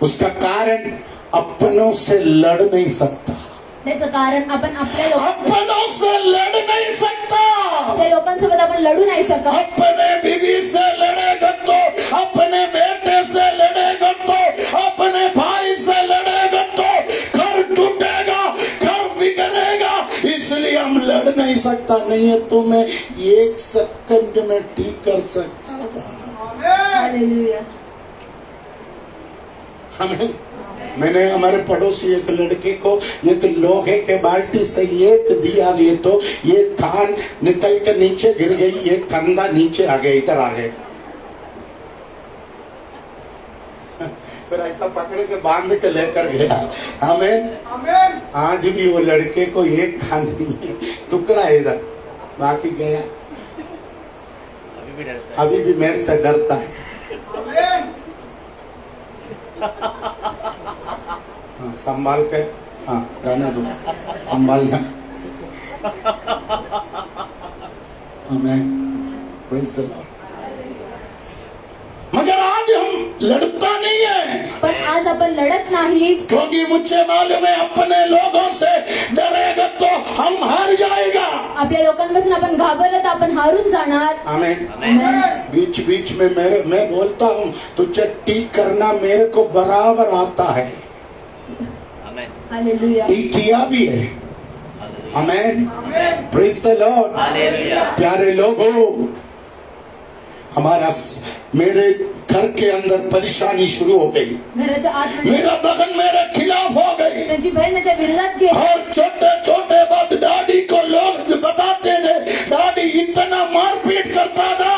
उसका कारण अपनों से लड़ नहीं सकता, त्याचं कारण आपण अपनों से लड़ नहीं सकता. आपल्या लोकांसोबत आपण लढू नाही शकत. अपने बीवी से लड़ेगा तो, अपने बेटे से लड़ेगा तो, अपने भाई से लड़ेगा तो घर टूटेगा, घर बिगड़ेगा. इसलिए हम लड़ नहीं सकता. नहीं है तो मैं 1 सेकंड में ठीक कर सकता था. हालेलुया. हमें मैंने हमारे पड़ोसी एक लड़के को एक लोहे के बाल्टी से एक दिया, ये तो ये कान निकल कर नीचे गिर गई, ये कंधा नीचे आ गया, इधर आ गए. फिर ऐसा पकड़ के बांध के लेकर गया. हमें आज भी वो लड़के को एक कान नहीं है, टुकड़ा है इधर, बाकी गया. अभी भी डरता है. अभी भी मेरे से डरता है. हाँ, संभाल के, हाँ गाने दो, संभालना. आमीन, प्रेज द लॉर्ड. मगर आज हम लड़ता नहीं है, पण आज आपण लढत नाही, क्योंकि मुझे मालूम है अपने लोगों से डरेगा तो हम हार जाएगा. आपल्या लोकांपासून आपण घाबरलं तर आपण हारून जाणार. आमीन. आमेन. बीच बीच में मैं बोलता हूँ तुझे ठीक करना मेरे को बराबर आता है. आमेन. हालेलुया. ठीक किया भी है. आमीन, प्रेज द लॉर्ड. हालेलुया. प्यारे लोगों, मेरे घर के अंदर परेशानी शुरू हो गई. घराच्या आतमध्ये मेरा बहन मेरे खिलाफ हो गई त्याची बहीण त्याच्या विरोधात गेली. और छोटे छोटे बात डैडी को लोग बताते थे, डैडी इतना मारपीट करता था.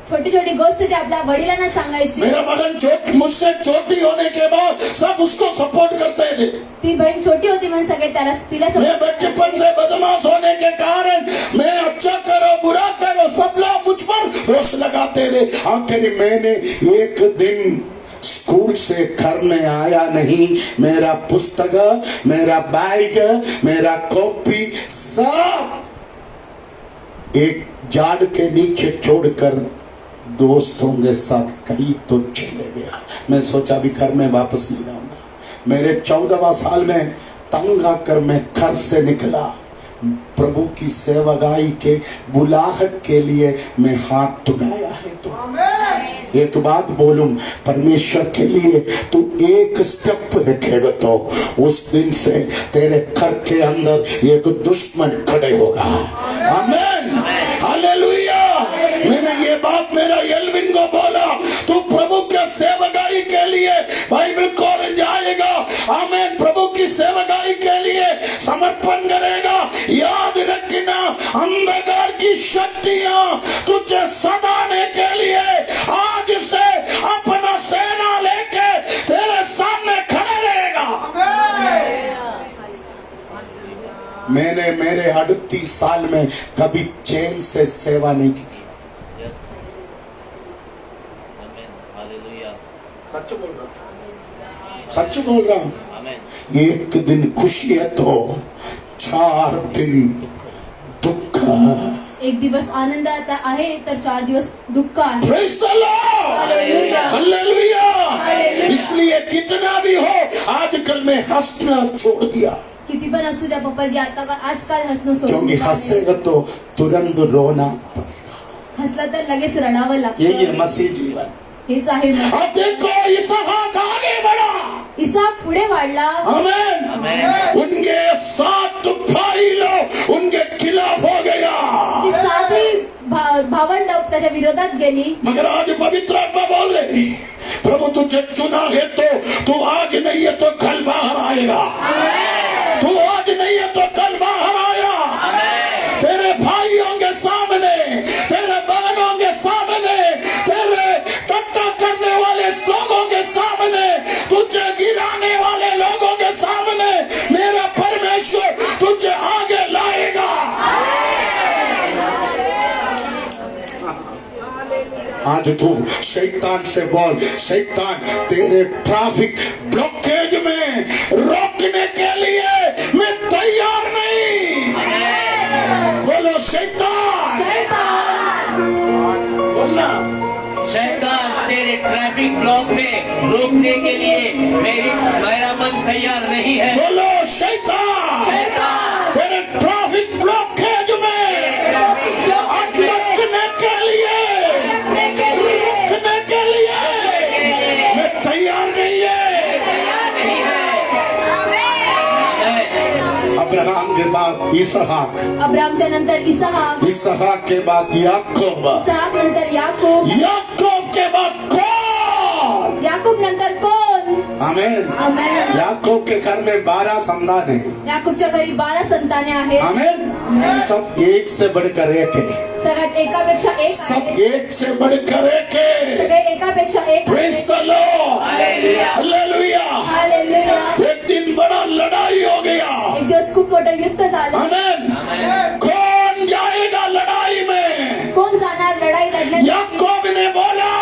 छोटी छोटी गोष्ट ती आपल्या वडिलांना सांगायची. मेरा बहन मुझसे छोटी होने के बाद सब उसको सपोर्ट करते थे. ती बहीण छोटी होती म्हणून सगळे तिला मैं बचपन से बदमाश होने के कारण मैं अच्छा करो बुरा करो सब लोग मुझ पर दोष लगाते थे. आखिर मैंने एक दिन स्कूल से घर में आया नहीं, मेरा पुस्तक, मेरा बैग, मेरा कॉपी सब एक झाड़ के नीचे छोड़कर दोस्तों के साथ कहीं तो चले गया. मैं सोचा भी घर में वापस नहीं जाऊंगा. मेरे 14वां साल में तंग आकर मैं घर से निकला. प्रभु की सेवकाई के बुलाहट के लिए मैं हाथ उठाया है. तो एक बात बोलूं, परमेश्वर के लिए तू एक स्टेप रखेगा तो उस दिन से तेरे घर के अंदर एक दुश्मन खड़े होगा. आमीन, हालेलुया. मैंने ये बात मेरा एल्विन को बोला, तू प्रभु के सेवकाई के लिए बाइबल कॉलेज जाएगा. आमीन, प्रभु की सेवकाई के लिए समर्पण करेगा. याद रखना, अंधकार की शक्तियां तुझे सताने के लिए आज से अपना सेना लेके तेरे सामने खड़ा रहेगा. मैंने मेरे 38 साल में कभी चैन से सेवा नहीं की. यस. आमेन. हालेलुया. सच बोल रहा हूँ, सच बोल रहा हूँ. आमेन. एक दिन खुशी है तो 4 दिन दुख. एक दिवस आनंद आहे तर 4 दिवस दुःख आहे. Praise the Lord, hallelujah. Hallelujah. Hallelujah. इसलिए कितना भी हो आजकल मैं हंसना छोड़ दिया, किती पण असू द्या पप्पाजी, आजकाल हसणं सोडून क्योंकि दिलं आहे. हंसेगा तो तुरंत रोना पड़ेगा. हसलं तर लगेच रडावं यही है लागतं. मसीह जीवन. हेच आहे मसीह. अब देखो इसहाक आगे बढ़ा. इसहाक पुढे वाढला. आमीन. आमेन. उनके 7 भाई लोग उनके खिलाफ हो गया. जी 7 भावंड त्याच्या विरोधात गेली. मगर आज पवित्र आत्मा बोल रहे, प्रभु तुझे चुना है तो तू आज नहीं है तो कल बाहर आएगा। तू आज नहीं है तो कल बाहर आया। तेरे भाइयों के सामने, तेरे बहनों के सामने, तेरे टट्टा करने वाले लोगों के सामने, तुझे गिराने वाले लोगों के सामने मेरा परमेश्वर तुझे आगे लाएगा। आज तू शैतान से बोल, शैतान तेरे ट्रैफिक ब्लॉकेज में रोकने के लिए मैं तैयार नहीं। बोलो शैतान, बोलना शैतान तेरे ट्रैफिक ब्लॉक में रोकने के लिए मेरा मन तैयार नहीं है। बोलो शैतान, तेरे ट्रैफिक ब्लॉकेज में रोकने के लिए मैं तैयार नहीं है। अब्राहम के बाद इसहाक, अब्रामच्या नंतर इसहाक, इसहाक के बाद याकूब, इसहाक नंतर याकूब, याकूब के बाद कौन? याकूब नंतर कोण? आमेन। आमेन। याकूब के घर में 12 संतान है। याकूबच्या घरी 12 संताने आहेत। आमेन। सब एक से बढ़कर एक है, सगळ्यात एकापेक्षा एक सब आहे। एक से बढ़कर एक है। सगळे एकापेक्षा एक प्रेज आहे। The Lord, hallelujah. हालेलुया। एक दिन बड़ा लड़ाई हो गया। एक दिवस खूप मोठं युद्ध झालं। आमेन। कौन जाएगा लड़ाई में? कोण जाणार लढाई लढण्यासाठी? याकूब ने बोला,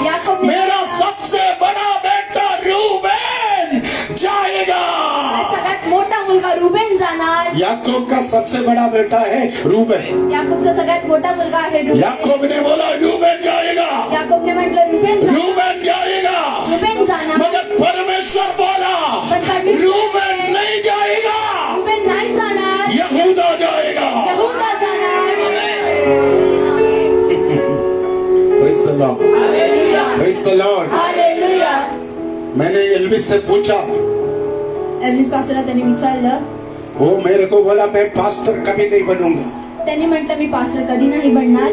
याकूबने मेरा सबसे बड़ा बेटा रूबेन जाएगा। सगळ्यात मोठा मुलगा रुबेन जाणार। याकूब का सबसे बड़ा बेटा है रूबेन। याकूबचा सगळ्यात मोठा मुलगा आहे रुबेन। याकूब ने बोला रूबेन जाएगा, याकूबने म्हटलं रुबेन जाणार। रूबेन जाएगा। रुबेन जाणार। मगर परमेश्वर बोला पण परमेश्वर रूबेन नहीं जाएगा, रुबेन नाही जाणार। यहूदा जाएगा। यहूदा जाणार। Praise the Lord, hallelujah. Praise the Lord. Hallelujah. मैंने एल्विस से पूछा, एल्विस पास्टरला त्यांनी विचारलं, वो मेरे को बोला मैं पास्टर कभी नहीं बनूंगा। त्यांनी म्हटलं मी पास्टर कधी नाही बनणार।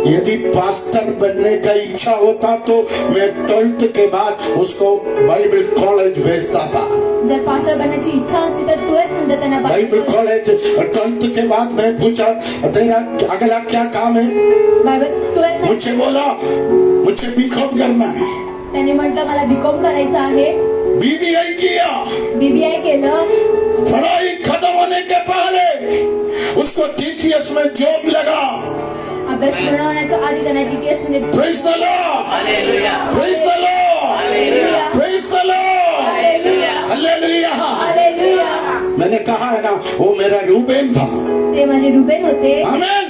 यदि पास्टर बनने का इच्छा होता तो मैं 12th के बाद उसको बाइबल कॉलेज भेजता था। जर पास्टर बनण्याची इच्छा असती तर 12th नंतर त्यांना बाइबल कॉलेज 12th के बाद मैं पूछा तेरा अगला क्या काम है? बायबल 12th मुझे बोला मुझे बीकॉम करना है। त्यांनी म्हटलं मला बीकॉम करायचं आहे। बीबीआई किया। बीबीआय केलं। पढ़ाई खत्म होने के पहले उसको टीसीएस में जॉब लगा। अभ्यास पूर्ण होण्याच्या आधी त्यांना टीटीएस मध्ये praise the Lord, hallelujah. Praise the Lord, hallelujah. Praise the Lord, hallelujah. Hallelujah. Hallelujah. मैंने कहा है ना वो मेरा रूबेन था। ते माझे रुबेन होते। आमेन।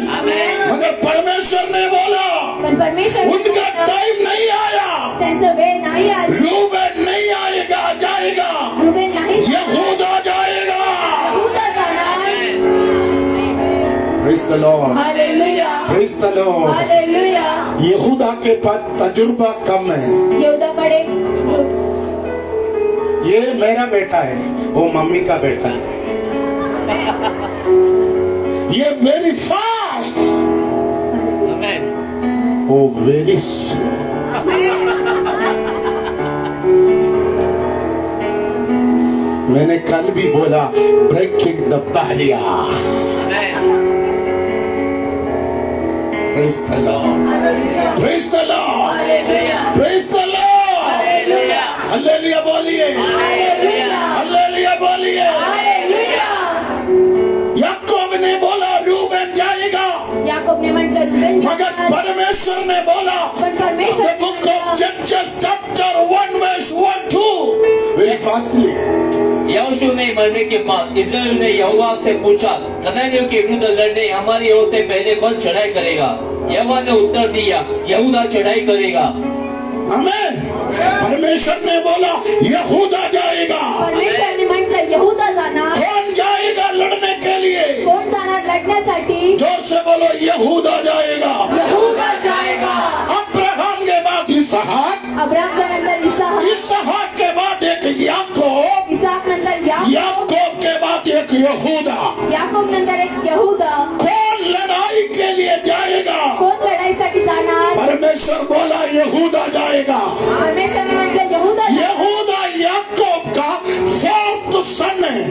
मगर परमेश्वर ने बोला पण परमेश्वर उनका टाइम नहीं आया, त्यांचा वेळ नाही आला। रूबेन नहीं आएगा, जाएगा, रुबेन नाही यहूदा जाएगा। यहूदा जाणार। Praise the Lord, hallelujah. Praise the Lord. Hallelujah. यहूदा के पास तजुर्बा कम है। यहूदाकडे ये मेरा बेटा है, वो मम्मी का बेटा है। ये वेरी फास्ट, आमेन। वो वेरी स्लो। मैंने कल भी बोला breaking the barrier. Amen. Praise the Lord, praise the Lord, hallelujah. Praise the Lord. Hallelujah. Hallelujah बोलिए, हालेलुया। हालेलुया बोलिए। हालेलुया। याकूब ने बोला रूबेन जाएगा, याकूबने म्हटलं रुबेन मगर जाणार। परमेश्वर ने बोला पण परमेश्वर The book of Judges chapter 1 verse 1-2 very fastly. यहोशू ने मरने के बाद इस्राएल ने यहोवा से पूछा, कनानियों के विरुद्ध लड़ने हमारी ओर से पहले कौन चढ़ाई करेगा? यहोवा ने उत्तर दिया, यहूदा चढ़ाई करेगा। आमेन। परमेश्वर ने बोला यहूदा जाएगा। परमेश्वरने म्हटलं यहूदा जाणार। कौन जाएगा लड़ने के लिए? कोण जाणार लढण्यासाठी? जोर से बोलो यहूदा जाएगा। यहूदा जाएगा। अब्राहम के बाद इसहाक, अब्रामच्या नंतर इसहाक, इसहाक के बाद एक याकूब, इसहाक नंतर याकूब, याकूब के बाद एक यहूदा। याकूब नंतर एक यहूदा। कौन लड़ाई के लिए जाएगा? कोण लढाईसाठी जाणार? परमेश्वर परमेश्वर बोला यहूदा जाएगा। परमेश्वरने म्हटलं यहूदा यहूदा याकूब का फोर्थ सन है,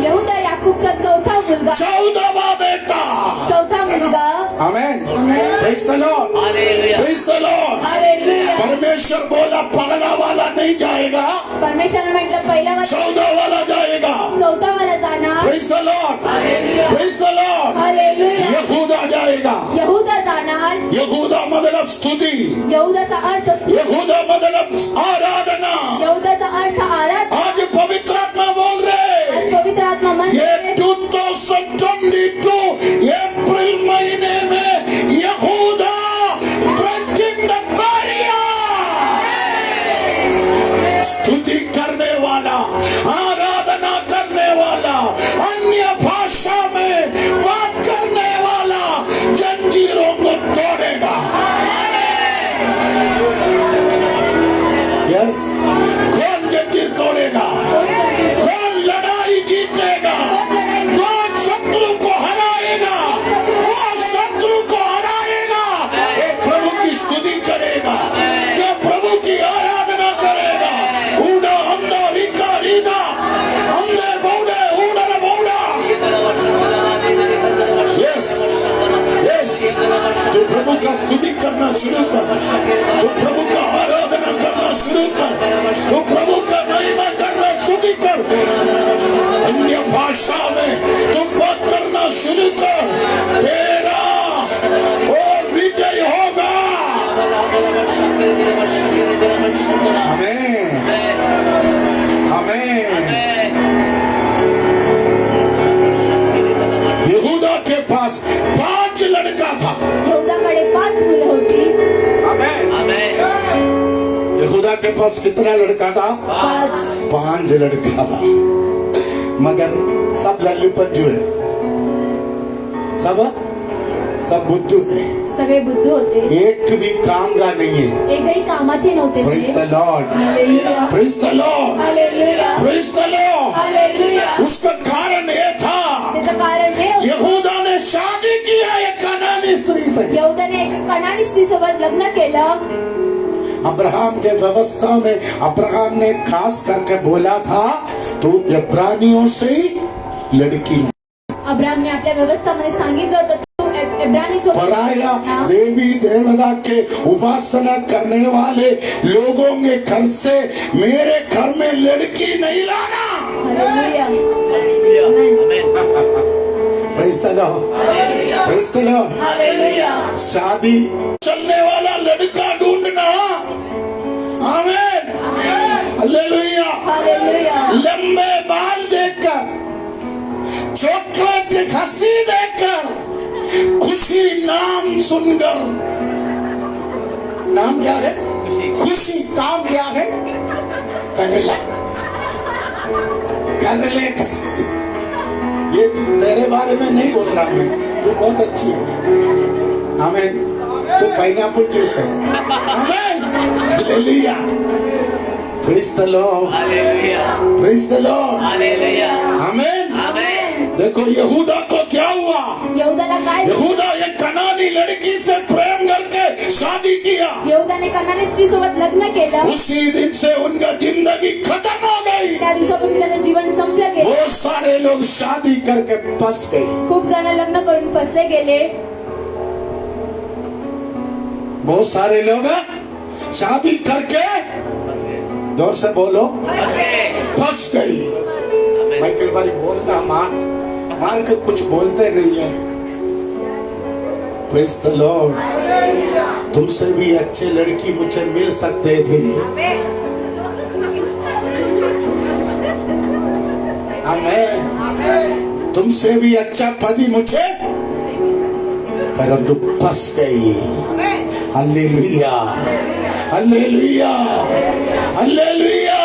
यहूदा याकूबचा चौथा मुलगा, 14वां बेटा। चौथा मुलगा। Amen. Amen. Praise the Lord, hallelujah. Praise the Lord. Hallelujah. परमेश्वर बोला पहला वाला नहीं जाएगा, परमेश्वरने म्हटलं पहिला वाला 14 वाला जाएगा। चौथा वाला जाणार। Praise the Lord, praise the Lord. Hallelujah. यहूदा जाएगा। यहूदा जाणार। यहूदा मतलब स्तुति, यहूदाचा अर्थ यहूदा मतलब आराधना। यहूदाचा अर्थ आराधना। आज पवित्र आत्मा बोल रहे, आज पवित्र आत्मा ये म्हणते 2022 अप्रैल महीने में यहूदा breaking the barrier। स्तुति करने वाला, आराधना करने वाला, अन्य भाषा में बात करने वाला जंजीरों को तोड़ेगा। यस, कौन जंजीर तोड़ेगा? कौन लड़ाई जीतेगा? कौन शत्रु को हराएगा? वो शत्रु को हराएगा, वो प्रभु की स्तुति करेगा, जो प्रभु की आराधना करेगा। ऊड़ा हमदा रिका रीदा, हमने बौड़े ऊड़ा बौड़ा। यस, यस, तो प्रभु का स्तुति करना शुरू कर, तो प्रभु का आराधना करना शुरू कर, तो प्रभु का महिमा करना स्तुति कर। अन्य भाषा में तुम बात करना शुरू कर, तेरा और विजय होगा। आमीन, आमीन। यहूदा के पास 5 लड़का था। यहूदाकडे 5 मुलं होती। आमीन। आमेन। यहूदा के पास कितना लड़का था? 5 लड़का था, मगर सब लल्लूपज्जू है, सब बुद्धू है, सगळे बुद्धू होते, एक भी काम का नहीं है। एकही कामाचे नव्हते प्रेज ते। The Lord, hallelujah. Praise the Lord, hallelujah. Praise the Lord. Hallelujah. उसका कारण ये था, त्याचं कारण हे होतं, यहूदा ने शादी किया एक कनानी स्त्री से। यहूदाने एका कनानी स्त्रीसोबत लग्न केलं। अब्राहम के व्यवस्था में अब्राहम ने खास करके बोला था, तू इब्रानियों से ही लड़की। अब्राहमने आपल्या व्यवस्थामध्ये सांगितलं होतं तू इब्रानी सोबत पराया देवी देवता के उपासना करने वाले लोगों के घर से मेरे घर में लड़की नहीं लाना। Hallelujah. Amen. Praise the Lord, praise the Lord. Hallelujah. शादी चलने वाला लड़का ढूंढना। आमीन, हालेलुया। हालेलुया। लंबे बाल देखकर, चॉकलेट की हंसी देखकर, खुशी नाम सुनकर। नाम क्या है? खुशी। काम क्या है? करेला, करेले। ये तेरे बारे में नहीं बोल रहा मैं, तू बहुत अच्छी है। आमीन। तू पाइनएप्पल जूस है। आमीन, hallelujah. Praise the Lord, hallelujah. Praise the Lord. Hallelujah. आमीन। आमेन। देखो यहूदा को क्या हुआ? यहूदाला काय झालं? यहूदा एक कनानी लड़की से प्रेम करके शादी किया। यहूदाने कनानी स्त्रीसोबत लग्न केलं। उसी दिन से उनका जिंदगी खत्म हो गई। त्या दिवसापासून त्याचं जीवन संपलं गेलं। बहुत सारे लोग शादी करके फंस गए। खूप जण लग्न करून फसले गेले। बहुत सारे लोग शादी करके, जोर से बोलो, फंस गई। माइकल भाई बोलना, मान के कुछ बोलते नहीं है। Praise the Lord. तुमसे भी अच्छे लड़की मुझे मिल सकते थे। आमीन। तुमसे भी अच्छा पति मुझे, परंतु फंस गई। Hallelujah, hallelujah, hallelujah.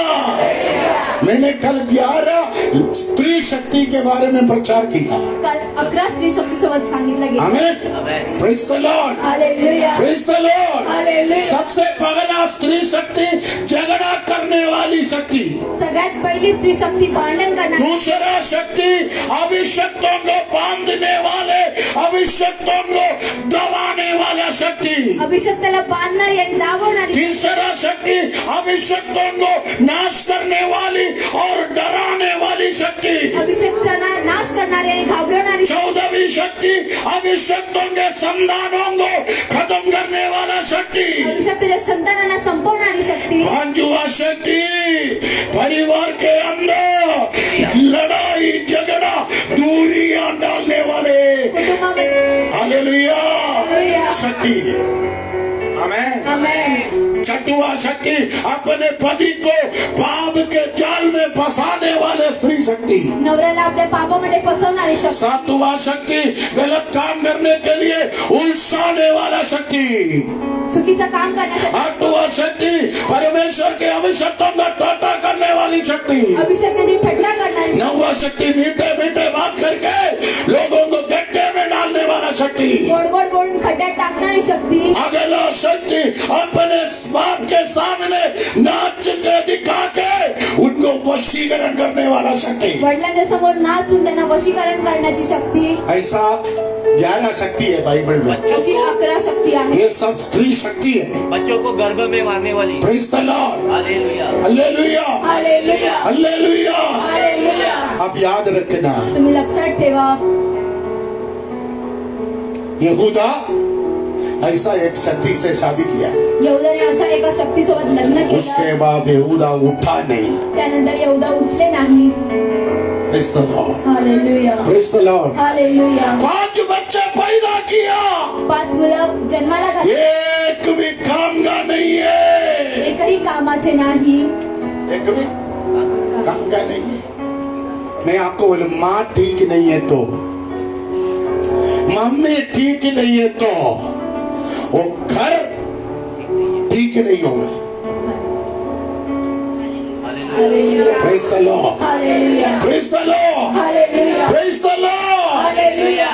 मैंने कल 11 स्त्री शक्ति के बारे में प्रचार किया। काल 11 स्त्री शक्तीसोबत सांगितलं गेलं. आमेन। Amen. Praise the Lord, hallelujah, praise the Lord. Hallelujah. सबसे पहला स्त्री शक्ति झगड़ा करने वाली शक्ति। सगळ्यात पहिली स्त्री शक्ती भांडण करणार. दूसरा शक्ति अभिषक्तों को बांधने वाले, अभिषक्तों को दबाने वाला शक्ति। अभिषक्ताला बांधणारी आणि दाबवणारी. तीसरा शक्ति अभिषक्तों को नाश करने वाली और डराने वाली शक्ति। अभिषक्ताला नाश करणारी आणि घाबरवणारी. 14वीं शक्ति अभिषक्तों के संतानों को खत्म करने वाला शक्ति। अभिषक्ताच्या संतानांना संपवणारी शक्ती. 5वां शक्ति परिवार के अंदर लड़ाई झगड़ा दूरियां डालने वाले कुटुंबामध्ये. Hallelujah hallelujah. शक्ति। आमेन। आमेन. 6वां शक्ति अपने पति को पाप के जाल में फंसाने वाले स्त्री शक्ति। नवऱ्याला आपल्या पापामध्ये फसवणारी शक्ती. 7वां शक्ति गलत काम करने के लिए उलझाने वाला शक्ति। चुकीचं काम करण्यासाठी. 8वां शक्ति परमेश्वर के अभिषक्तों का टोटा करने वाली शक्ति। अभिषक्ताची थट्टा करणारी. 9वां शक्ति मीठे मीठे बात करके लोगों को गड्ढे में डालने वाला शक्ति। गोड गोड बोलून खड्ड्यात टाकणारी शक्ती. अगला शक्ति अपने बाप के सामने नाच के दिखा के उनको वशीकरण करने वाला शक्ति। वडिलांच्या समोर नाचून त्यांना वशीकरण करण्याची शक्ती. ऐसा 11 शक्ति है बाइबल में। अशी 11 शक्ती आहे. ये सब स्त्री शक्ति है। बच्चों को गर्भ में मारने वाली. Praise the Lord, hallelujah. Hallelujah, hallelujah, hallelujah. Hallelujah. अब याद रखना, तुम्ही लक्षात ठेवा, यहूदा ऐसा एक शक्ति से शादी किया। यहूदाने अशा एका शक्तीसोबत लग्न उसके केलं. बाद यहूदा उठा नहीं। त्यानंतर यहूदा उठले नाही. Praise the Lord, hallelujah, praise the Lord. Hallelujah. 5 बच्चे पैदा किया, 5 मुलं जन्माला घातली. एक भी काम का नहीं है, एकही कामाचे नाही. एक भी काम का नहीं है। मैं आपको बोलूं, माँ ठीक नहीं है तो, मम्मी ठीक नहीं है तो वो घर ठीक नहीं होगा। Hallelujah, praise the Lord, hallelujah, praise the Lord, hallelujah, praise the Lord, hallelujah,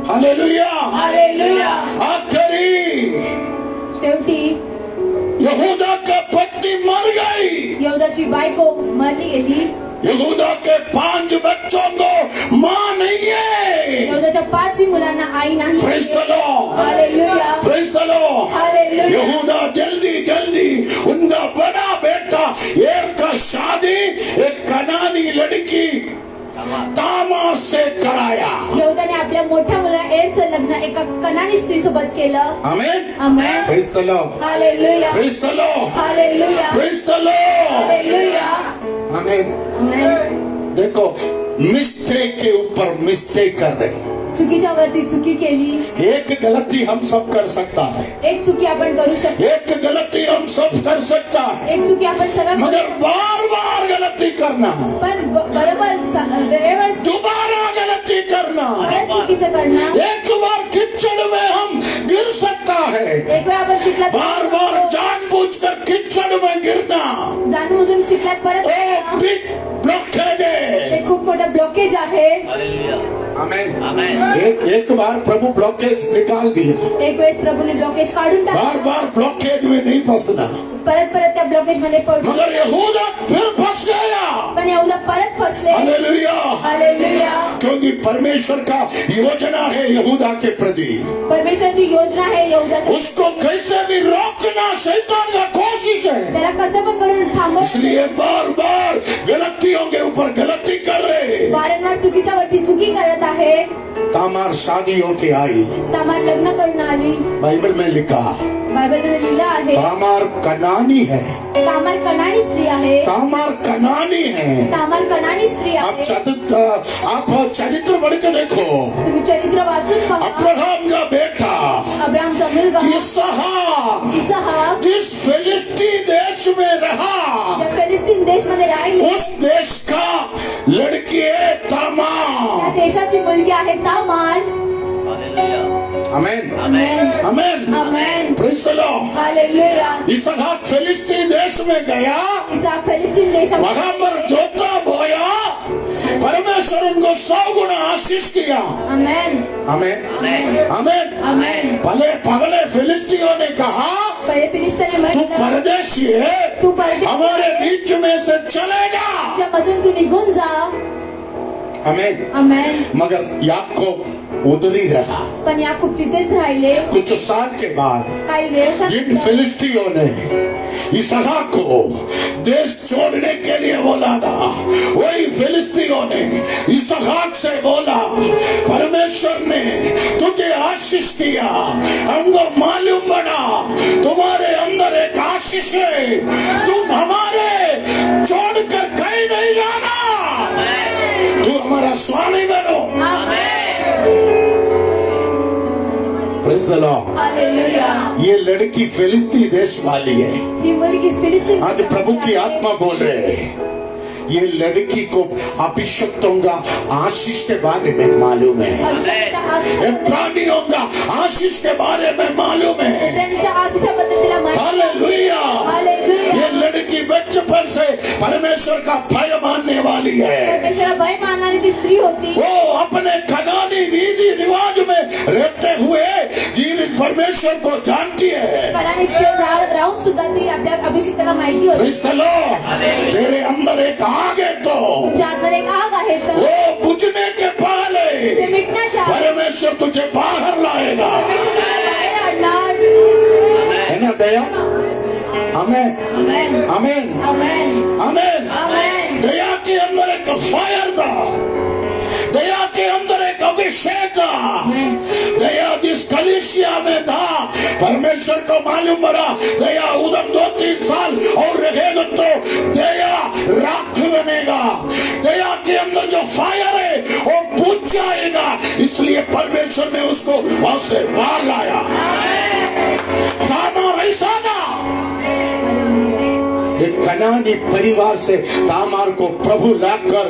hallelujah. Hallelujah. आखिरी शेवटी यहूदा का पत्नी मर गई। यहूदाची बायको मरली गेली. यहूदा के 5 बच्चों को माँ नहीं है। यहूदाच्या 5 मुलांना आई नाही. Praise the Lord, hallelujah, praise the Lord. Hallelujah. यहूदा जल्दी जल्दी उनका बड़ा बेटा एर का शादी एक कनानी लड़की तामार से कराया। यहूदाने आपल्या मोठ्या मुला एरचं लग्न एका कनानी स्त्री सोबत केलं. Amen, amen. Praise the Lord, hallelujah, praise the Lord, hallelujah, praise the Lord. Hallelujah. Amen. Amen. देखो, मिस्टेक के ऊपर मिस्टेक कर रहे। चुकीच्या वरती चुकी केली. एक गलती हम सब कर सकता है, एक चुकी आपण करू शकतो. एक गलती हम सब कर सकता है, एक चुकी आपण सगळं करू मगर शकतो. बार बार गलती करना, पण बरोबर वेळेवर दोबारा गलती करना, परत चुकीचं करणं. एक बार कीचड़ में हम गिर सकता है, एक वेळ आपण चिखलात बार बार जानबूझकर कीचड़ में गिरना जाणून चिखलात परत ओ येणं, बिग ब्लॉकेज है। हे खूप मोठं ब्लॉकेज आहे. हालेलुया. आमेन। आमेन. एक बार प्रभु ब्लॉकेज निकाल दिया, एक वेळेस प्रभूने ब्लॉकेज काढून बार टाकलं. बार ब्लॉकेज में नहीं फंसना। परत परत त्या ब्लॉकेज मध्ये पडलो. मगर यहूदा फिर फंस गया। पण यहूदा परत फसले. Hallelujah, hallelujah. क्योंकि परमेश्वर का योजना है यहूदा के प्रति। परमेश्वराची योजना आहे यहूदाच्या. उसको कैसे भी रोकना शैतान का कोशिश है, त्याला कसं पण करून थांबव. इसलिए बार बार गलतियों के ऊपर गलती कर रहे। वारंवार चुकीच्या वरती चुकी करत आहे. तामार शादी होके आई, तामार लग्न करून आली. बाइबल में लिखा बायबल मध्ये लिहिलं आहे तामार कनानी है, तामार कनानी स्त्री आहे. तामार कनानी है। तामार कनानी स्त्री आप आहे. आप चरित्र बढ़ के देखो, तुम्ही चरित्र वाचून पहा. अब्राहम का बेटा अब्राहमचा मुलगा इसहाक इसहाक जिस फिलिस्ती देश में रहा, ज्या फिलिस्तीन देश मध्ये राहिले उस देश का लड़की है त्या तामार। देशाची मुलगी आहे Tamar. Hallelujah. Amen, amen, amen, amen. Praise the Lord. Hallelujah. इसहाक फिलिस्ती देश में गया, इसहाक फिलिस्तीन देशात वहां पर जोता बोया परमेश्वर उनको 100 गुना आशीष किया। आमेन आमेन आमेन आमेन। आमेन। पहले पगले फिलिस्तीयों ने कहा पहिले फिलिस्तीने तू म्हटलं परदेशी है, तू परदेशी हमारे बीच में से चलेगा। मधून तू निघून जा। आमेन। आमेन। मगर याकूब उधर ही रहा। पण याकूब तिथेच राहिले। कुछ साल के बाद काही जिन वेळानंतर फिलिस्तीयों ने इसहाक को देश छोड़ने के लिए बोला था, वही फिलिस्तीयों ने इसहाक से बोला परमेश्वर ने तुझे आशीष दिया, हमको मालूम पड़ा तुम्हारे अंदर एक आशीष है, तुम हमारे छोड़कर कहीं नहीं जाना, तू हमारा स्वामी बनो। Praise the Lord. हालेलुया। ये लड़की फिलिस्ती देश वाली है। ही मुलगी फिलिस्तीन आज प्रभु की आत्मा बोल रहे हैं, ये लड़की को अभिषक्तों का आशीष के बारे में मालूम है, प्राणियों का आशीष के बारे में मालूम है। हालेलुया। हालेलुया। ये लड़की बचपन से परमेश्वर का भय मानने वाली है। परमेश्वर भय मानणारी ती स्त्री होती। वो अपने कनानी रीति रिवाज में रहते हुए जीवित परमेश्वर को जानती है। कनानी स्त्री राहून सुद्धा ती आपल्या अभिषेकाला माहिती होती। Praise the Lord. तेरे अंदर एक आग है तो तुमच्या आतमध्ये एक आग आहे तर वो बुझने के पहले ते मिटण्याच्या परमेश्वर तुझे बाहर लाएगा। परमेश्वर तुला बाहेर आणणार। है ना दया? आमेन आमेन आमेन आमेन आमेन। आमेन। दया के अंदर एक फायर था, दया के अंदर एक अभिषेक था। दया जिस कलीसिया में था, परमेश्वर को मालूम पड़ा दया उधर 2-3 साल और रहेगा तो दया राख बनेगा। दया के अंदर जो फायर है वो बुझ जाएगा, इसलिए परमेश्वर ने उसको वहां से बाहर लाया। तामार ऐसा ना, एक कनानी परिवार से तामार को प्रभु लाकर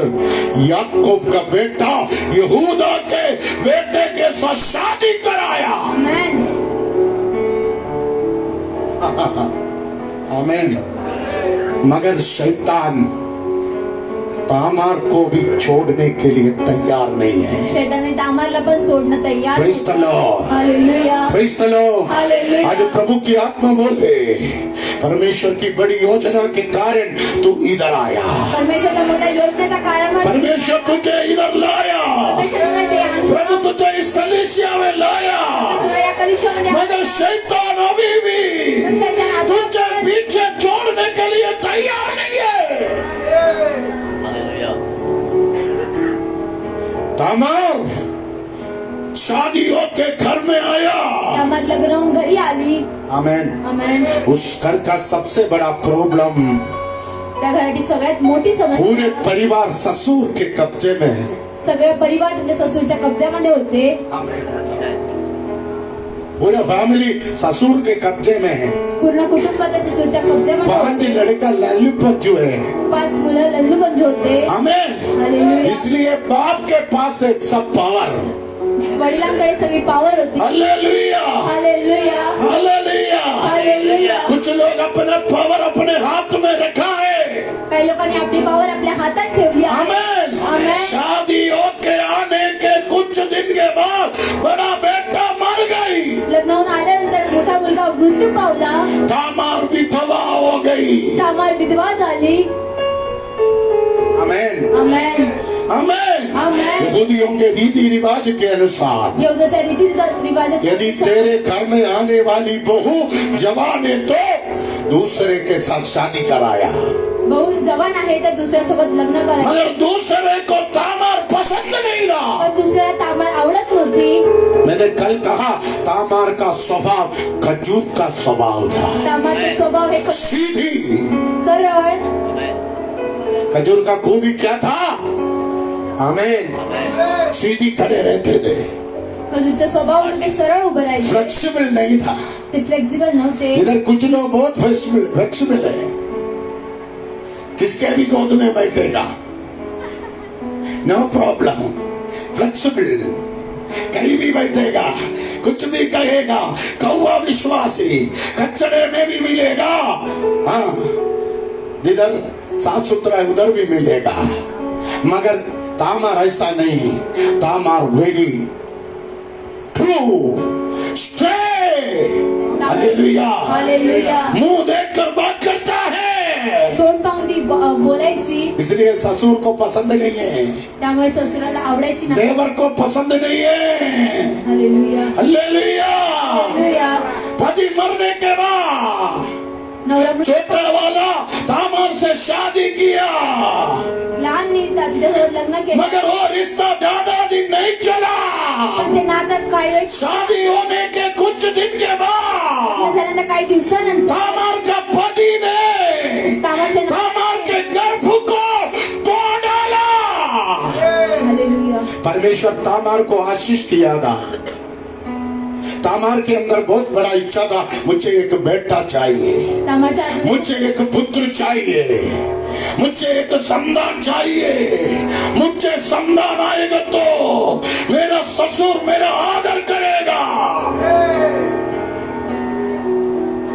याकूब का बेटा यहूदा के बेटे के साथ शादी कराया। आमेन। आमेन। मगर शैतान तामार को भी छोड़ने के लिए तैयार नहीं है। शैताने तामारला पण सोडणं तयार praise the Lord. Hallelujah. Praise the Lord. Hallelujah. आज प्रभु की आत्मा बोले परमेश्वर की बड़ी योजना के कारण तू इधर आया, परमेश्वरच्या मोठ्या योजनेच्या कारण परमेश्वर तुझे इधर लाया, परमेश्वराने ते आणलं। प्रभु तुझे इस कलीसिया में लाया। तुला या कलिशमध्ये मगर शैतान अभी भी शैतान तुझे पीछे छोड़ने के लिए तैयार नहीं है। तामार शादी होके घर में आया। तामार लग्न होऊन घरी आली। आमेन। आमेन। उस घर का सबसे बड़ा प्रॉब्लम, त्या घराची सगळ्यात मोठी समस्या पूरे परिवार ससुर के कब्जे में है। सगळे परिवार त्यांच्या ससुरच्या कब्जामध्ये होते। पूरा फैमिली ससुर के कब्जे में है। पूर्ण कुटुंब त्या ससुरच्या कब्जामध्ये 5 होते। लड़का लल्लूपत जो है। 5 मुलं लल्लूबंज होते। आमेन। हालेलुया। इसलिए बाप के पास है सब पावर। वडिलांकडे सगळी पावर होती। Hallelujah hallelujah. हालेलुया। हालेलुया। कुछ लोग अपना पावर अपने हाथ में रखा है। काही लोकांनी आपली पावर आपल्या हातात ठेवली आहे। आमेन। आमेन। शादी होके आने के कुछ दिन के बाद बड़ा बेटा मर गई। लग्न होऊन आल्यानंतर मोठा मुलगा मृत्यू पावला। तामार विधवा हो गई। तामार विधवा झाली। आमेन आमेन आमेन। आमेन। यहूदियों के रीति रिवाज के अनुसार यहूदाच्या रीती रिवाजाच्या यदि तेरे घर में आने वाली बहू जवान है तो दूसरे के साथ शादी कराया, बहु जवान आहे तर दुसऱ्यासोबत लग्न करायचं। मगर दूसरे को तामार पसंद नहीं था। पण दुसऱ्याला तामार आवडत नव्हती। मैंने कल कहा तामार का स्वभाव खजूर का स्वभाव था, तामारचा स्वभाव हे सीधी। सरळ। खजूर का खूबी क्या था? आमेन। सीधी खड़े रहते थे, खजूरचा स्वभाव होता ते सरळ उभं राहायचे। फ्लेक्सिबल नहीं था। ते फ्लेक्सिबल नव्हते। इधर कुछ लोग बहुत फ्लेक्सिबल है, किसके भी गोद में बैठेगा, नो प्रॉब्लम, फ्लेक्सिबल, कहीं भी बैठेगा, कुछ भी कहेगा, कौवा विश्वासी, कचड़े में भी मिलेगा। हाँ, जिधर साफ सुथरा है उधर भी मिलेगा, मगर तामार ऐसा नहीं, Tamar very true straight, hallelujah, hallelujah. मुंह देखकर बात करता है, तोंड पाहून ती बोलायची, इसलिए ससुर को पसंद नहीं है, त्यामुळे ससुराला आवडायची नाही. देवर को पसंद नहीं है, हालेलुया, हालेलुया. हालेलुया. पति मरने के बाद नवरा मृत्यू छोटा वाला तामार से शादी किया, लहान तिच्यासोबत लग्न केलं, मगर वो रिश्ता ज्यादा दिन नहीं चला. पण ते नातं काही वेळ शादी होने के कुछ दिन के बाद झाल्यानंतर काही दिवसानंतर तामार का पति ने तामारच्या तामार के गर्भ को तोड़ डाला. हालेलुया. परमेश्वर तामार को आशीष दिया था. तामार के अंदर बहुत बड़ा इच्छा था, मुझे एक बेटा चाहिए, तामारच्या आतमध्ये मुझे एक पुत्र चाहिए, मुझे एक संतान चाहिए. मुझे संतान आएगा तो मेरा ससुर मेरा आदर करेगा.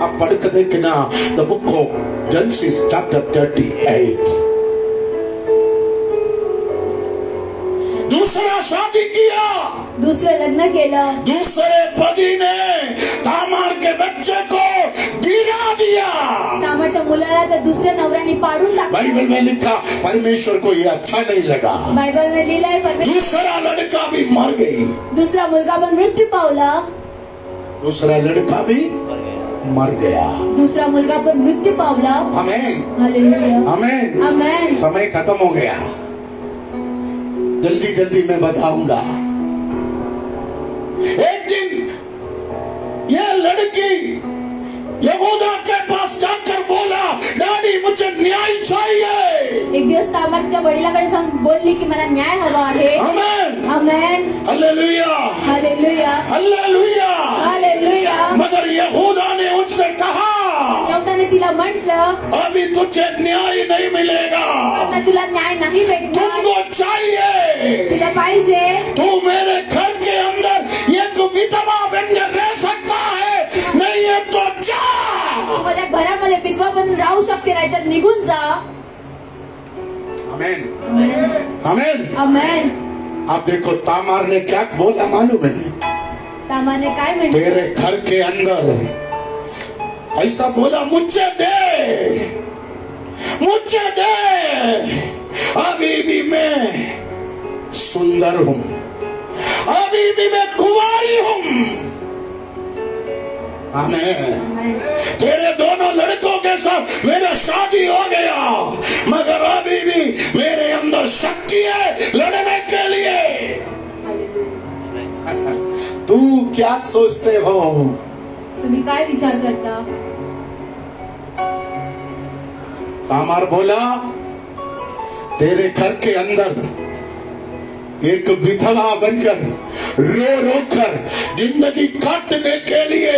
आप पढ़ कर देखना the book of genesis chapter 38. दूसरा शादी किया, दुसरं लग्न केलं, दूसरे पति ने तामार के बच्चे को गिरा दिया. तामारच्या मुलाला त्या दुसऱ्या नवऱ्याने पाडून टाकलं. बाइबल में लिखा परमेश्वर को ये अच्छा नहीं लगा. बायबल मध्ये लिहिलंय परमेश्वर दूसरा लड़का भी मर गई, दुसरा मुलगा पण मृत्यू पावला, दूसरा लड़का भी मर गया. दुसरा मुलगा पण मृत्यू पावला. आमेन, हालेलुया, आमेन. आमेन. समय खत्म हो गया, जल्दी जल्दी मैं बताऊंगा. एक दिन ये लड़की यहूदा के पास जाकर बोला, डैडी मुझे न्याय चाहिए. एक दिवस तामारच्या वडिलाकडे बोलली की मला न्याय हवा आहे. आमेन, आमेन, हालेलुया, हालेलुया, हालेलुया. हालेलुया. मगर यहूदा ने उनसे कहा, यहूदाने तिला म्हटलं, अभी तुझे न्याय नहीं मिलेगा, आता तुला न्याय नाही भेटणार, तुमको चाहिए, तुला पाहिजे तू मेरे घर के अंदर एक विधवा बनकर रह सकता है, नहीं है तो जा. तू माझ्या घरामध्ये विधवा बनून राहू शकते, नाहीतर निघून जा. आमेन, आमेन, आमेन. आमेन. आप देखो तामार ने क्या बोला मालूम है, तामाने काय म्हटलं, तेरे घर के अंदर ऐसा बोला, मुझे दे, मुझे दे. अभी भी मैं सुंदर हूं, अभी भी मैं कुंवारी हूं. आमेन. तेरे दोनों लड़कों के साथ मेरा शादी हो गया, मगर अभी भी मेरे अंदर शक्ति है लड़ने के लिए. तू क्या सोचते हो? तुम्ही काय विचार करता? तामार बोला, तेरे घर के अंदर एक विधवा बनकर रो रो कर जिंदगी काटने के लिए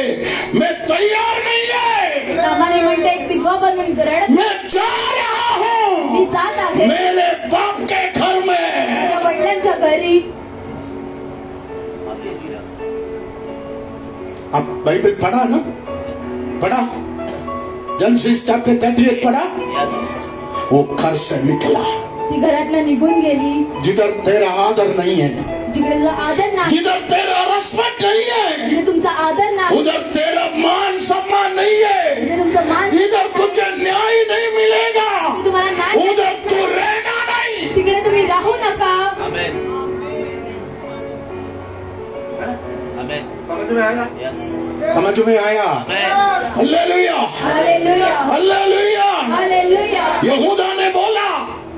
मैं तैयार नहीं है. तामाने म्हटलं, एक विधवा बनून रडत मैं जा रहा हूँ मी जात आहे मेरे बाप के घर में. माझ्या वडिलांच्या घरी. अब बाइबल पढ़ा ना, पढ़ा जेनेसिस चैप्टर 38 पढ़ा. वो घर से निकला, ती घरातनं निघून गेली, जिधर तेरा आदर नहीं है, जिकडे तुझा आदर नाही, जिधर तेरा रिस्पेक्ट नहीं है, जिथे तुमचा आदर नाही, उधर तेरा मान सम्मान नहीं है, जिथे तुमचं मान, जिधर तुझे न्याय नहीं मिलेगा, जिथे तुम्हाला न्याय, उधर तू रहना नहीं. तिकडे तुम्ही राहू नका. आमेन, आमेन. समझ में आया? Yes. समझ में आया? Amen. Hallelujah, hallelujah, hallelujah. Hallelujah. यहूदा ने बोला,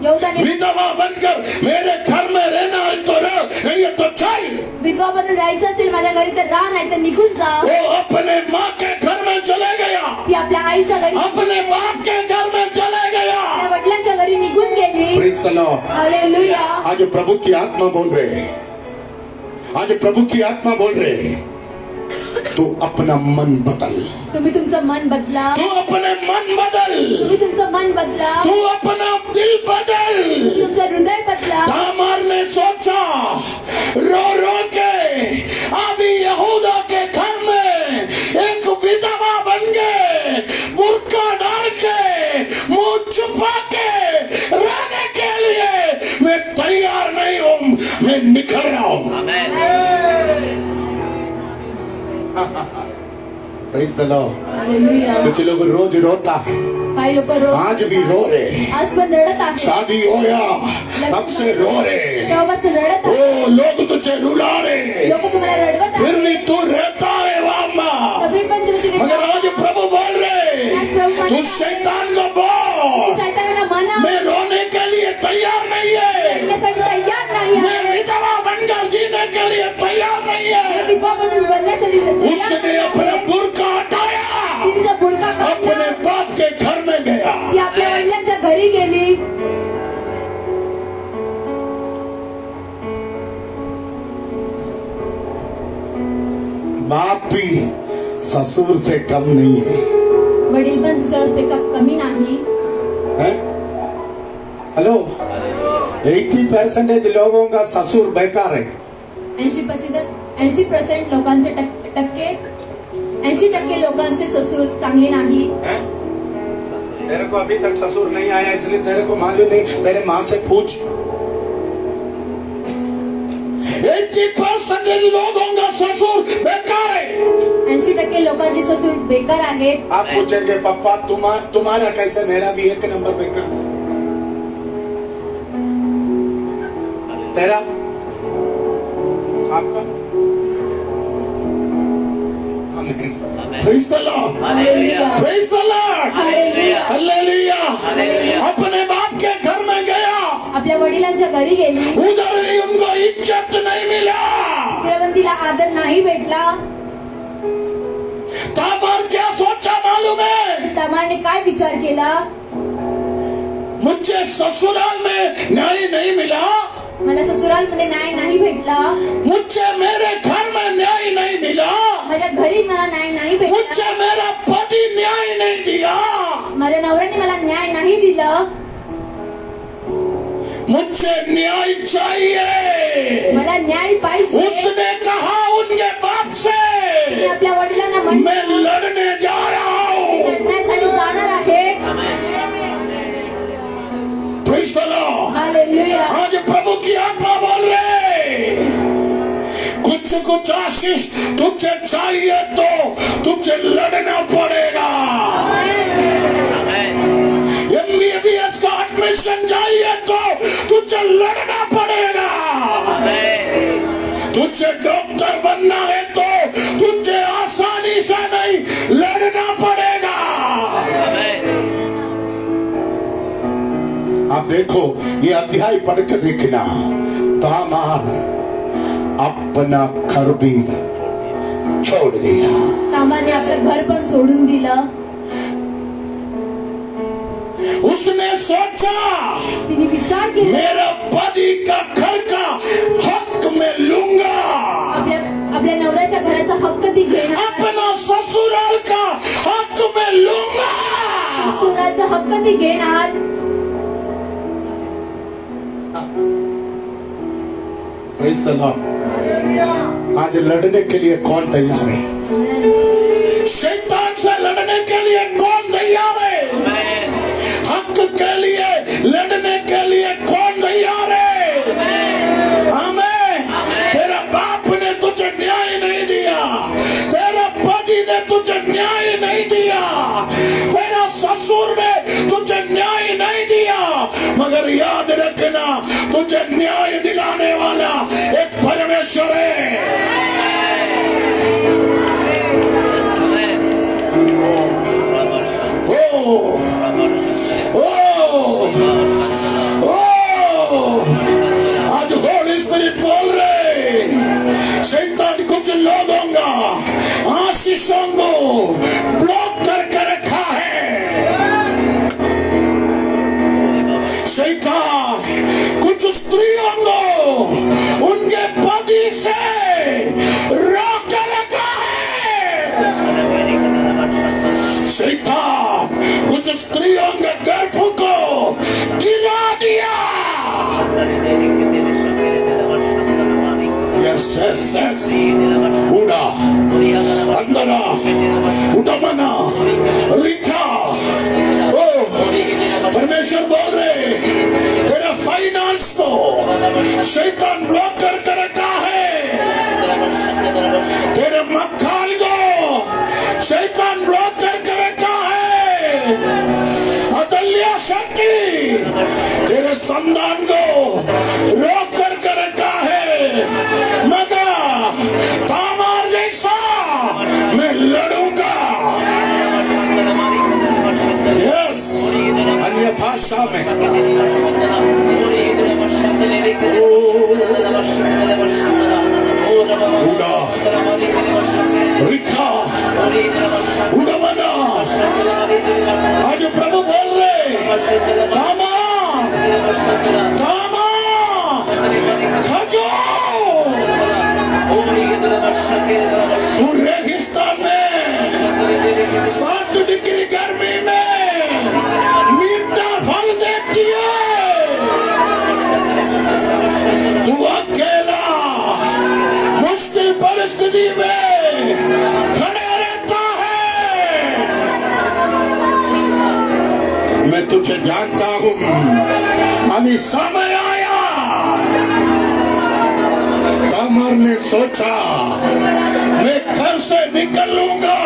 यहूदाने विधवा बनकर मेरे घर में रहना है तो रह, नहीं है तो चल. विधवा बनून राहायचं असेल माझ्या घरी तर राह, नाही तर निघून जा. वो अपने माँ के घर में चले गया, ती आपल्या आईच्या घरी, अपने बाप के घर में चले गया. आपल्या वडिलांच्या घरी निघून गेली. Praise the Lord. हालेलुया. आज प्रभु की आत्मा बोल रहे, आज प्रभु की आत्मा बोल रहे, तू अपना मन बदल, तुम्ही तुमचं मन बदला, तू अपने मन बदल, तुम्ही तुमचं मन बदला, तू अपना दिल बदल. तुम्ही तुमचं हृदय बदला. तामार ने सोचा, रो रो के अभी यहूदा के घर में एक विधवा बन गए, बुर्का डाल के मुंह छुपा के रहने के लिए मैं तैयार नहीं मैं निखर रहा हूं। Praise the Lord. हालेलुया। कुछ लोग रोज रोता है, काही लोक रोज आज भी रो रहे, आज पण रडत आहे, शादी होया तब से रो रहे, तेव्हापासून रडत आहे, ओ लोग तुझे रुला रहे, लोक तुम्हाला रडवत फिर आहे, भी तू रहता है वहां। तभी पण तुम्ही तिकडे मगर आज प्रभु बोल रहे, आज प्रभु तू म्हणतात, शैतान को बोल, शैतानाला म्हणा, मैं रोने के लिए तैयार नहीं है, रडण्यासाठी तयार नाही मैं आहे, विधवा बनकर जीने के लिए तैयार नहीं है। विधवा बनण्यासाठी तयार उसने अपना बुर्का हटाया, तिचा बुडका अपने काढला, बाप के घर में गया। ती आपल्या वडिलांच्या घरी गेली, बाप भी ससुर से कम नहीं है, वडील पण ससुरापेक्षा कमी नाही। हैं? हेलो, 80% लोगों का ससुर बेकार है। 80% लोकांचे 80% लोकांचे ससुर चांगले नाही। हैं? तेरे को अभी तक ससुर नहीं आया इसलिए तेरे को मालूम नहीं, तेरे माँ से पूछ। 80% लोगों का ससुर बेकार है। 80% लोकांचे ससुर बेकार आहेत। आप पूछेंगे पप्पा तुम्हारा कैसे, मेरा भी एक नंबर बेकार। तेरा आपका Praise the Lord. Praise the Lord. Hallelujah. Hallelujah. अपने बाप के घर में गया, आपल्या वडिलांच्या घरी गेली, उधर भी उनको इज्जत नहीं मिला। तिकडे पण तिला आदर नाही भेटला। तामार क्या सोचा मालूम है? तमारने काय विचार केला, मुझे ससुराल में न्याय नहीं मिला, मला ससुरालमध्ये न्याय नाही भेटला, मुझे मेरे घर में न्याय नहीं मिला, माझ्या घरी मला न्याय नाही भेटला, मुझे मेरा पति न्याय नहीं दिया, माझ्या नवऱ्याने मला न्याय नाही दिलं, मुझे न्याय चाहिए। मला न्याय पाहिजे। उसने कहा उनके बाप से, मी आपल्या वडिलांना मैं म्हणतो, लड़ने जा रहा मी हूँ। लढण्यासाठी जाणार आहे। Praise the Lord. हालेलुया। आज प्रभु की आत्मा बोल रहे, कुछ आशीष तुझे चाहिए तो तुझे लड़ना पड़ेगा। MBBS का एडमिशन चाहिए तो तुझे लड़ना पड़ेगा। तुझे डॉक्टर बनना है तो तुझे आसानी से नहीं लड़ना पड़ेगा। आप देखो ये अध्याय पढ़ के देखना, तामार अपना घर भी छोड़ दिया। तामारने आपलं घर पण सोडून दिलं। उसने सोचा तिने विचार केला, मेरा पति का घर का हक मैं लूंगा, आपल्या नवऱ्याच्या घराचा हक्क ती घेणार, अपना ससुराल का हक मैं लूंगा। ससुराचा हक्क ती घेणार। Praise the Lord. आज लड़ने के लिए कौन तैयार है? शैतान से लड़ने के लिए कौन तैयार है? हक के लिए लड़ने के लिए कौन तैयार है? आमीन। तेरा बाप ने तुझे न्याय नहीं दिया, तेरा पति ने तुझे न्याय नहीं दिया, तेरा ससुर ने तुझे न्याय नहीं दिया, मगर याद रखना तुझे न्याय दिलाने वाला एक परमेश्वर है। आज होली स्पिरिट बोल रहे, शैतान कुछ लोगों का आशीषों को ब्लॉक करके रखा है। शैतान कुछ स्त्रियों को उनके पति से रोक रखा है। शैतान कुछ स्त्रियों के गर्भ को गिरा दिया। यस यस यस, उड़ा अंदरा उठमना रिखा। ओ परमेश्वर बोल रहे, तेरा फाइनेंस को शैतान ब्लॉक संतान को रोक कर रखा है, मगर तामार जैसा मैं लड़ूंगा। यस, अन्य भाषा में उड़ा रिखा उड़ा बना। आज प्रभु बोल रहे, तामा तामा खजो, तू रेगिस्तान में 7 डिग्री गर्मी में मीठा फल देती है, तू अकेला मुश्किल परिस्थिति में खड़ा रहता है। मैं तुझे जानता हूं, अभी समय आया। तामार ने सोचा मैं घर से निकलूंगा,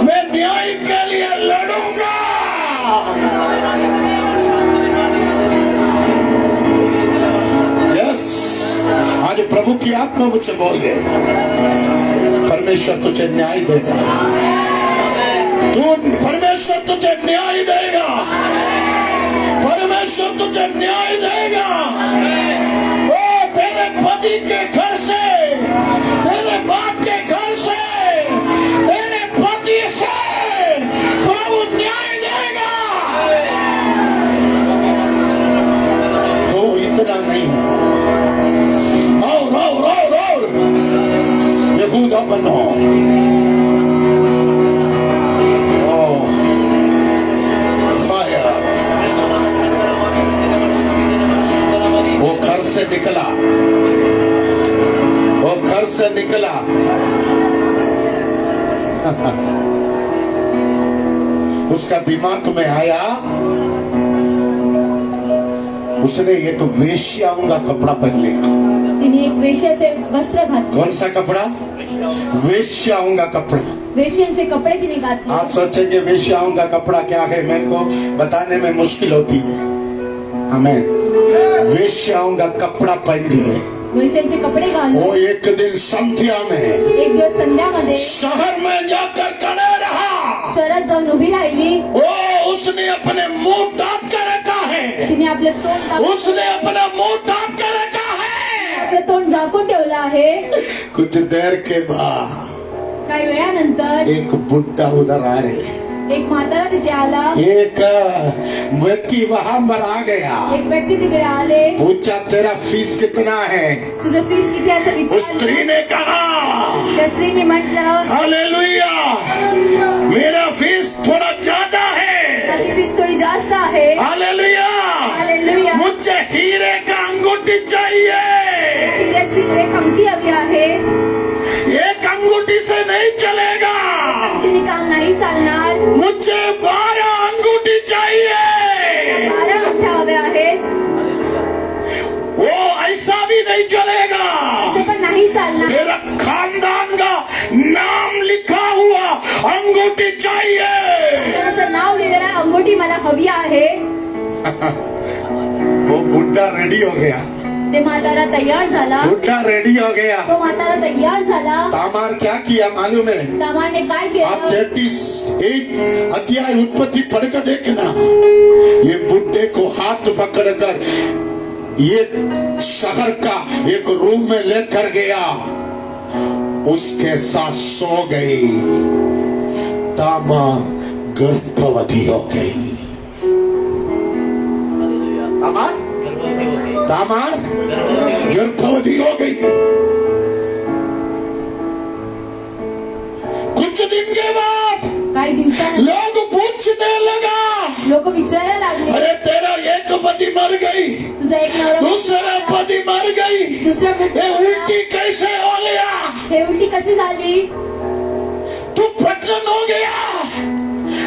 मैं न्याय के लिए लड़ूंगा। यस, आज प्रभु की आत्मा मुझे बोल गए, परमेश्वर तुझे न्याय देगा, परमेश्वर तुझे न्याय देगा, परमेश्वर तुझे न्याय देगा। ओ तेरे पति के घर से, तेरे बाप के घर से, तेरे पति से प्रभु न्याय देगा। हो इतना नहीं, और यहूदा बनो। वो घर से निकला, वो घर से निकला। उसका दिमाग में आया, उसने एक वेश्याओं का कपड़ा पहन लिया। तिने एक वेश्याचे वस्त्र घातले। कौन सा कपड़ा? वेश्याओं का कपड़ा। वेश्यांचे कपडे तिने घातले। आप सोचेंगे वेश्याओं का कपड़ा क्या है, मेरे को बताने में मुश्किल होती है। हमें वेश्याओं का कपड़ा पहन लिए, वेश्यांचे कपडे घालून वो एक दिन संध्या में, एक दिवस संध्यामध्ये शहर में जाकर खड़े रहा। शहरात जाऊन उभी राहिली। वो उसने अपने मुंह ढांक कर रखा है, तिने आपले तोंड उसने अपना मुंह ढांक कर रखा है। आपलं तोंड झाकून ठेवलं आहे। कुछ देर के बाद काही वेळानंतर एक बुड्ढा उधर आ रहे, एक म्हातारा तिथे आला। एक व्यक्ति वहां पर आ गया, एक व्यक्ती तिकडे आले। पूछा तेरा फीस कितना है? तुझं फीस किती असं उस विचारलं। स्त्री ने कहा, त्या स्त्रीने म्हटलं हालेलुया, मेरा फीस थोड़ा ज्यादा है। माझी फीस थोडी जास्त आहे। हालेलुया, हालेलुया, मुझे हीरे का अंगूठी चाहिए। हिऱ्याची एक अंगठी हवी आहे। एक अंगूठी से नहीं चलेगा, अंगठीने काम नाही चालणार। मुझे 12 अंगूठी चाहिए। 12 अंगठ्या हव्या आहेत। वो ऐसा भी नहीं चलेगा, असं पण नाही चालणार। तेरा खानदान का नाम लिखा हुआ अंगूठी चाहिए। त्याचं नाव लिहिलेलं अंगठी मला हवी आहे। वो बुड्ढा रेडी हो गया, ते म्हातारा तयार झाला। बुड्ढा रेडी हो गया। तो म्हातारा तयार झाला। तामार क्या किया मालूम है? तामारने काय आप केलं? 31 अध्याय उत्पत्ति पढ़कर देखना। ये बुड्ढे को हाथ पकड़कर ये शहर का एक रूम में लेकर गया, उसके साथ सो गई। तामार गर्भवती हो गई। तामार गर्भवती हो गई। कुछ दिन के बाद काही दिवसानंतर लोग पूछने लगा, लोक विचारायला लागले, अरे तेरा एक पति मर गई, तुझा एक नवरा दूसरा पति मर गई, दुसरा ये उल्टी कैसे हो गया? हे उलटी कशी झाली? तू प्रकट हो गया।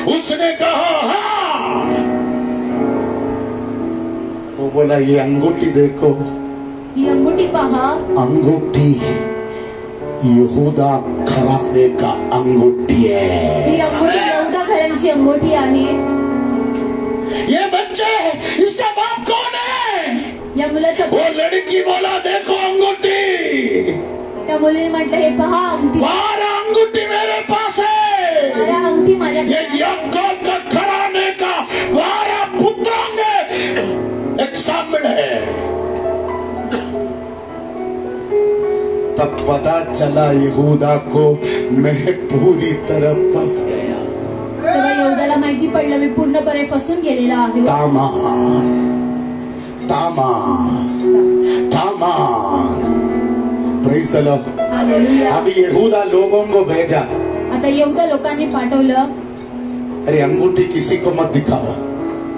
उसने कहा हाँ। वो बोला ये अंगूठी देखो, ही अंगुठी पहा। अंगूठी यहूदा घराणे का अंगूठी है। ही अंगुठी यहूदा घराण्याची अंगुठी आहे। ये बच्चे इसका त्या मुलाचं वो लड़की बोला देखो अंगूठी, त्या मुलीने म्हटलं हे पहा अंगठी, 12 अंगूठी मेरे पास है। मला अंगठी माझ्या ये याकूब का घराने का 12 पुत्रों में एक शामिल है। तब पता चला यहूदा को मैं पूरी तरह फंस गया। तेव्हा यहूदाला माहिती पडलं मी पूर्णपणे फसून गेलेला आहे. Tamar, praise the Lord. Hallelujah. अब यहूदा लोगों को भेजा, आता यहूदा लोकांनी पाठवलं, अरे अंगूठी किसी को मत दिखाओ,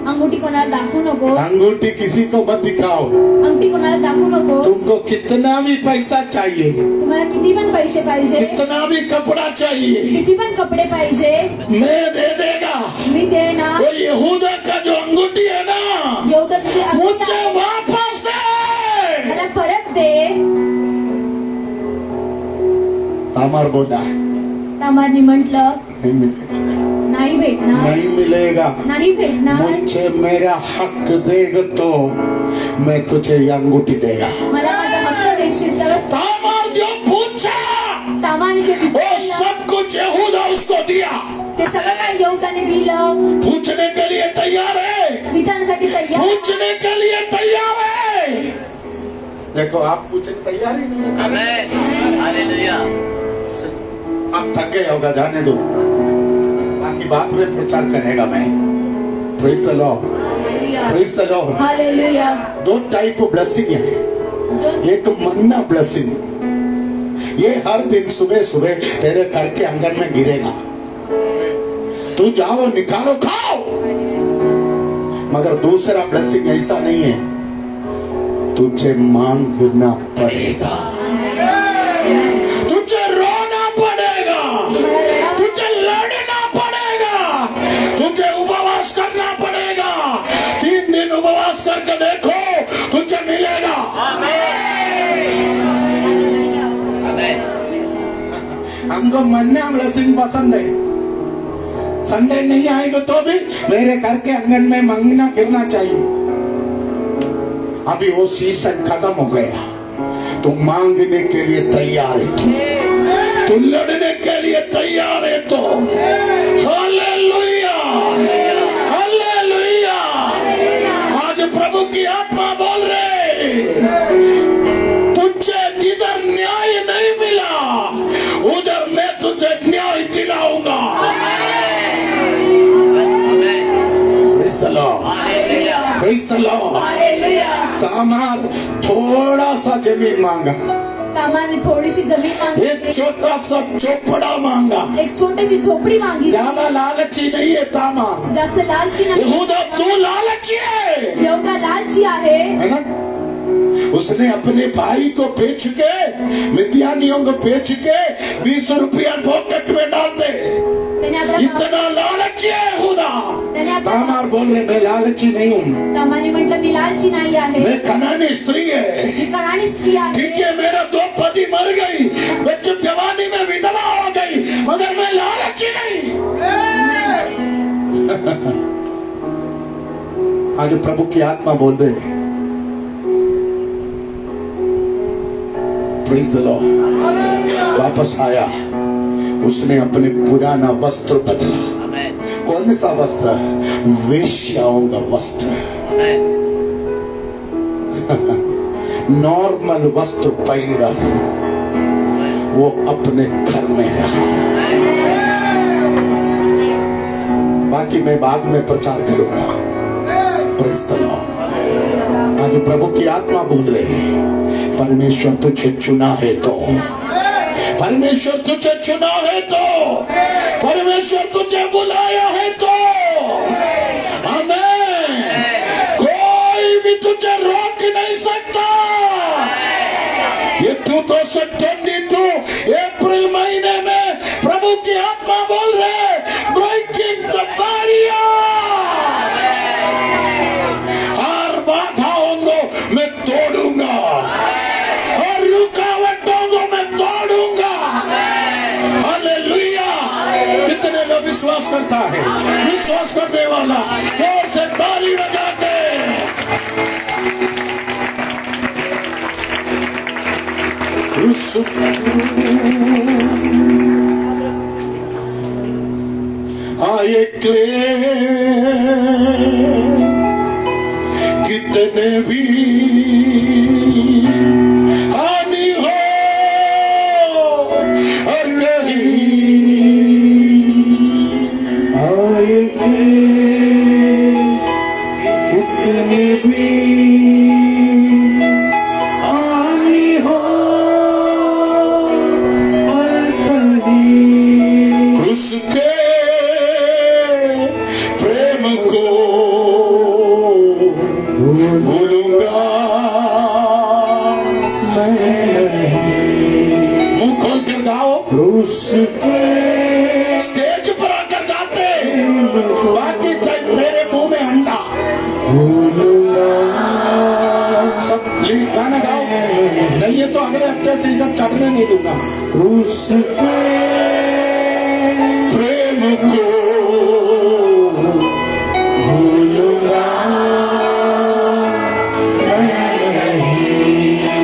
अंगठी कोणाला दाखवू नको, अंगूठी किसी को मत दिखाओ, अंगठी कोणाला दाखवू नको. तुमको कितना भी पैसा चाहिए, तुम्हाला किती पण पैसे पाहिजे, कितना भी कपड़ा चाहिए, किती पण कपडे पाहिजे, मैं दे देगा। मी देणार. वो यहूदा का जो अंगूठी है ना, यहूदा तुझे अंगठी मुझे वापस दे। मला परत दे. तामार बोला तामारने म्हटलं नहीं मिलेगा, नाही भेटणार, नहीं मिलेगा। नाही भेटणार. मुझे मेरा हक देगा तो मैं तुझे ये अंगूठी देगा। मला माझा हक्क देशील तरच. तामार जो पूछा तामारने जे वो विचारलं सब कुछ यहूदा उसको दिया। ते सगळं काय यहूदाने दिलं. पूछने के लिए तैयार है, विचारण्यासाठी तयार. पूछने के लिए तैयार है। देखो आप पूछने को तैयार ही नहीं है। आमेन, हालेलुया। आप थक गए होगा, जाने दो, बाकी बात में प्रचार करेगा मैं। Praise the Lord, praise the Lord. Hallelujah. 2 type of blessing है। एक मन्ना ब्लेसिंग, ये हर दिन सुबह सुबह तेरे घर के आंगन में गिरेगा, तू जाओ निकालो खाओ। मगर दूसरा ब्लेसिंग ऐसा नहीं है, तुझे मांगना पड़ेगा, तुझे रोना पड़ेगा, तुझे लड़ना पड़ेगा, तुझे उपवास करना पड़ेगा। 3 दिन उपवास करके देखो, तुझे मिलेगा। हमको मन्ना ब्लेसिंग पसंद है। संडे नहीं आएगा तो भी मेरे घर के आंगन में मांगना गिरना चाहिए। अभी वो सीजन खत्म हो गया, तो मांगने के लिए तैयार है, तो लड़ने के लिए तैयार है। तो हालेलुया, हालेलुया। आज प्रभु की आत्मा बोल रहे, तुझे जिधर न्याय नहीं मिला उधर मैं तुझे न्याय दिलाऊंगा। Praise the Lord, praise the Lord। Tamar थोड़ा सा जमीन मांगा, तामारने थोडीशी जमीन मागितली, एक छोटा सा चोपड़ा मांगा। एक छोटीशी झोपडी मागितली. ज्यादा लालची नहीं है तामार। जास्त लालची नाही. यहूदा तू लालची है, यहूदा लालची आहे. है ना? उसने अपने भाई को बेच के, मिद्यानियों को बेच के 20 रुपया पॉकेट में डालते। त्याने आपला इतना लालची है यहूदा। त्याने आपला तामार बोल रहे मैं लालची नहीं हूँ, तामारने म्हटलं मी लालची नाही आहे, मैं कनानी स्त्री है। मी कणानी स्त्री आहे. ठीक है, मेरा 2 पति मर गई, मैं जब जवानी में विधवा हो गई, मगर मैं लालची नहीं। आज प्रभु की आत्मा बोल रहे, प्रेज द लॉर्ड। वापस आया, उसने अपने पुराना वस्त्र बदला। आमेन, कौन सा वस्त्र? वेश्याओं का वस्त्र। आमेन, नॉर्मल वस्त्र पहनकर वो अपने घर में रहा। बाकी मैं बाद में प्रचार करूंगा। Praise the lord. आज प्रभु की आत्मा बोल रहे, परमेश्वर तुझे चुना है तो, परमेश्वर तुझे चुना है तो, परमेश्वर तुझे बुलाया है तो, आमीन। कोई भी तुझे रोक नहीं सकता। ये 2022 अप्रैल महीने में प्रभु की आत्मा बोल रहे, ब्रेकिंग द बैरियर। हर बाधाओं को मैं तोड़ूंगा, और रुकावटों को मैं तोड़ूंगा। हालेलुया। कितने लोग विश्वास करता है? विश्वास करने वाला जोर से ताली बजा के आए क्लेश कितने भी हानि हो और कहीं आए क्लेश कितने भी हानि हो और कहीं उसके प्रेम को भूलूंगा मैं नहीं। मुंह खोल कर गाओ, उसके स्टेज पर आकर गाते, बाकी तेरे मुंह में अंडा भूलूंगा। सब गाना गाओ, नहीं है तो अगले हफ्ते से इधर चढ़ने नहीं दूंगा। उसके प्रेम को भूलूंगा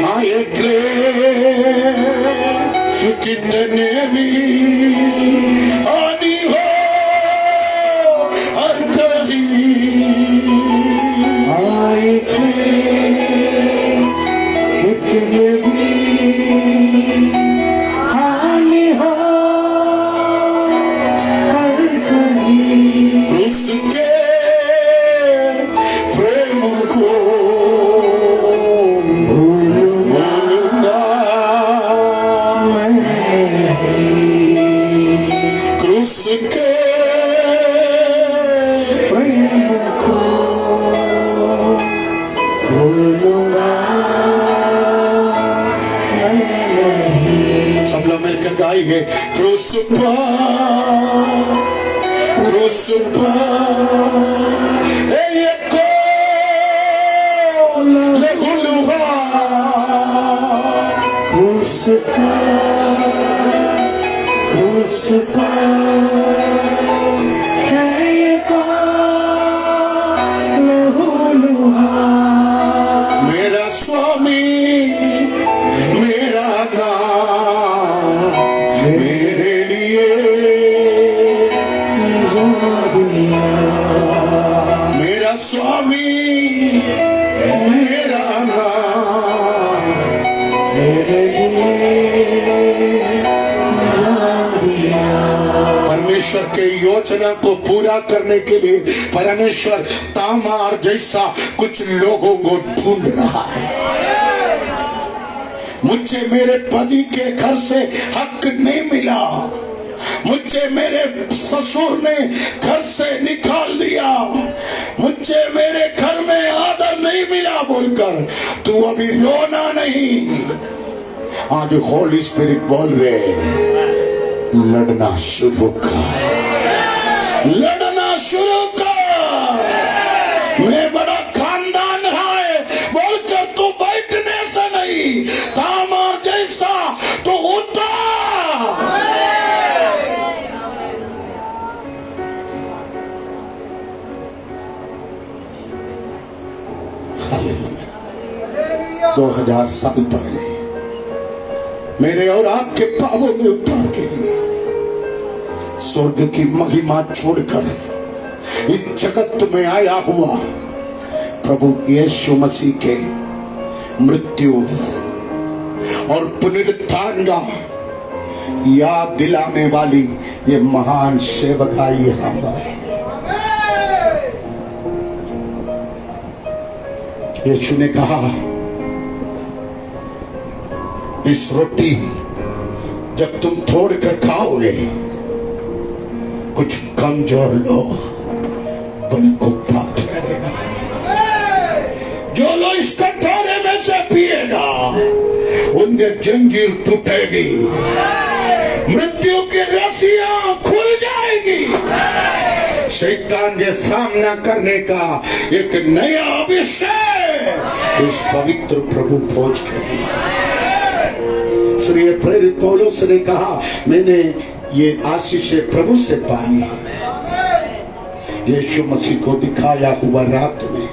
आए क्लेश कितने भी हानि हो और कहीं आए क्लेश कितने भी हानि हो और कहीं उसके प्रेम को भूलूंगा मैं क्रूस के प्रेम को भूलूंगा मैं। सब लोग मिलकर गाएंगे क्रूस मेरा स्वामी मेरा नाम मेरे लिए मेरा स्वामी मेरा नाम मेरे लिए परमेश्वर के योजना को पूरा करने के लिए परमेश्वर तामार जैसा कुछ लोगों को ढूंढ रहा है। मुझे मेरे पति के घर से हक नहीं मिला, मुझे मेरे ससुर ने घर से निकाल दिया, मुझे मेरे घर में आदर नहीं मिला बोलकर तू अभी रोना नहीं। आज होली स्पिरिट बोल रहे लड़ना शुरू कर, लड़ना शुरू कर। मैं बड़ा खानदान है बोलकर तू बैठने से नहीं, तामार जैसा तो उतार। हालेलुया। 2000 साल पहले मेरे और आपके पापों में उद्धार के लिए स्वर्ग की महिमा छोड़कर इस जगत में आया हुआ प्रभु यीशु मसीह के मृत्यु और पुनरुत्थान का याद दिलाने वाली ये महान सेवकाई हमारे। यीशु ने कहा इस रोटी जब तुम तोड़ कर खाओगे कुछ कमजोर लोग बल को प्राप्त करेगा। जो लोग इस कटोरे में से पिएगा उनके जंजीर टूटेगी, मृत्यु की रस्सियां खुल जाएगी। शैतान के सामना करने का एक नया अभिषेक इस पवित्र प्रभु फौज के। इसलिए प्रेरित पौलुस ने कहा मैंने ये आशीष प्रभु से पाई। यीशु मसीह को दिखाया हुआ रात में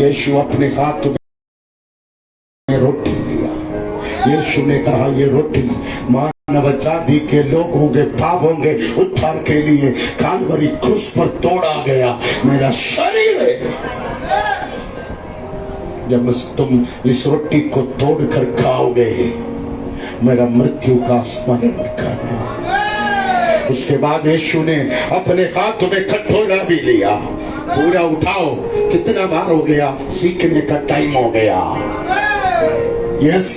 यीशु अपने हाथ में रोटी लिया, यीशु ने कहा ये रोटी मानव जाति के लोगों के पापों के उद्धार के लिए काल्वरी क्रूस पर तोड़ा गया मेरा शरीर है। जब तुम इस रोटी को तोड़कर खाओगे मेरा मृत्यु का स्मरण करना। उसके बाद यीशु ने अपने हाथ में कटोरा भी लिया। पूरा उठाओ, कितना बार हो गया, सीखने का टाइम हो गया। यस,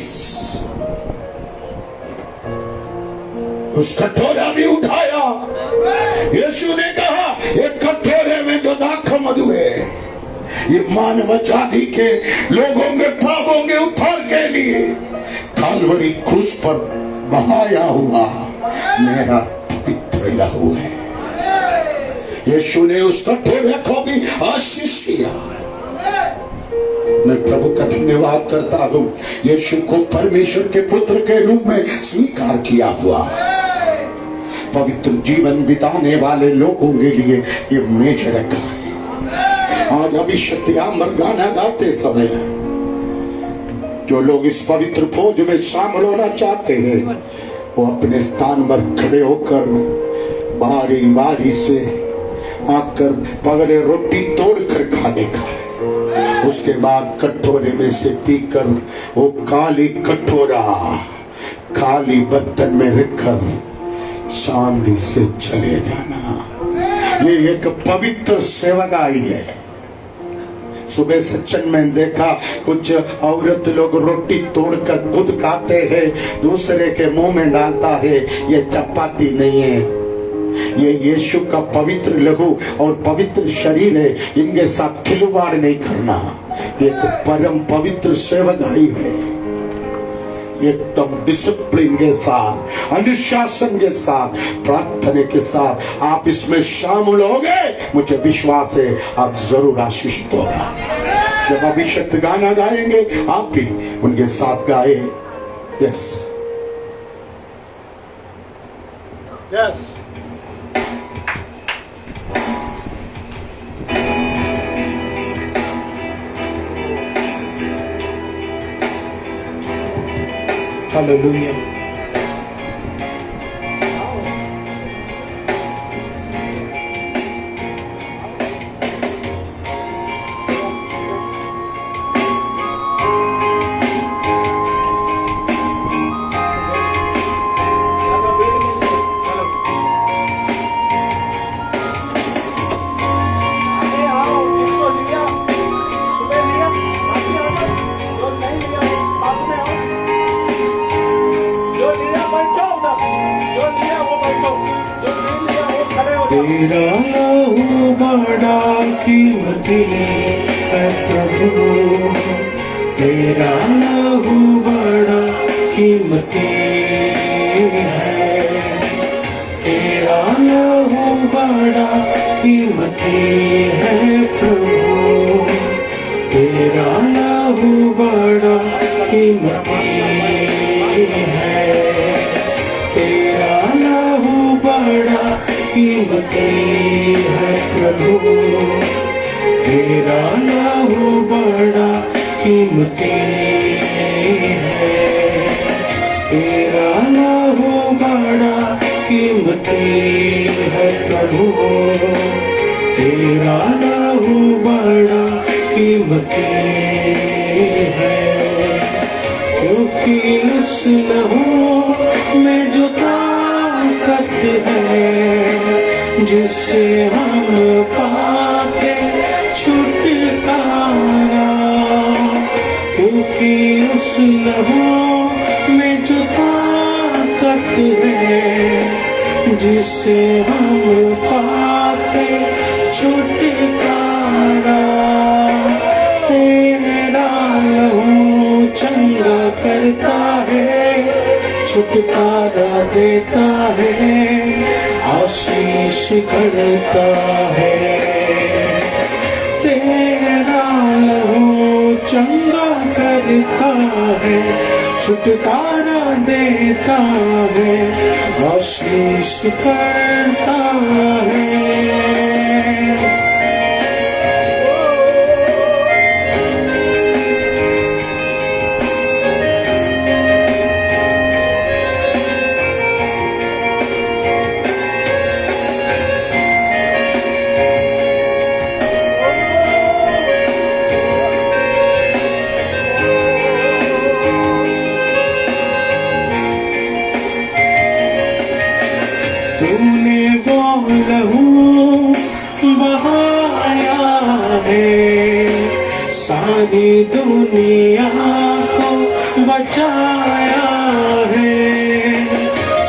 उस कटोरा भी उठाया। यीशु ने कहा एक कटोरे में जो दाखा मधु है ये मानव जाति के लोगों के पापों के उद्धार के लिए काल्वरी क्रूस पर बहाया हुआ मेरा पवित्र लहू है। यीशु ने उस कटोरे को भी आशीष किया। मैं प्रभु का धन्यवाद करता हूं, यीशु को परमेश्वर के पुत्र के रूप में स्वीकार किया हुआ पवित्र जीवन बिताने वाले लोगों के लिए ये मेज रखा है। आज अभिषेक्तियामर गाना गाते समय जो लोग इस पवित्र भोज में शामिल होना चाहते हैं वो अपने स्थान पर खड़े होकर बारी बारी से आकर पहले रोटी तोड़कर खाने का है, उसके बाद कटोरे में से पीकर वो काली कटोरा खाली बर्तन में रखकर शांति से चले जाना। ये एक पवित्र सेवकाई है। सुबह सच्चन में देखा कुछ औरत लोग रोटी तोड़कर खुद खाते हैं, दूसरे के मुंह में डालता है। ये चपाती नहीं है, ये यीशु का पवित्र लहू और पवित्र शरीर है। इनके साथ खिलवाड़ नहीं करना। एक परम पवित्र सेवकाई है, एकदम डिसिप्लिन के साथ, अनुशासन के साथ, प्रार्थना के साथ आप इसमें शामिल होंगे, मुझे विश्वास है आप जरूर आशीषित होगा। जब अभिषेक गाना गाएंगे आप भी उनके साथ गाए। Yes yes hallelujah. तेरा लहू बड़ा कीमती है प्रभु, तेरा लहू बड़ा कीमती है, तेरा लहू बड़ा कीमती है प्रभु, तेरा लहू बड़ा कीमती है, तेरा लहू बड़ा कीमती है प्रभु, तेरा लहू बड़ा कीमती है, तेरा लहू बड़ा कीमती है प्रभु, तेरा लहू बड़ा कीमती है। क्योंकि उस लहू में जो ताकत है जिससे हम पाते छुटकारा, क्योंकि उस लहू में जो ताकत है जिससे हम पाते छुटकारा, तेरा लहू चंगा करता है, छुटकारा देता है, आशीष करता है, तेरा लहू चंगा करता है, छुटकारा देता है, आशीष करता है। वो लहू बहाया है, सारी दुनिया को बचाया है।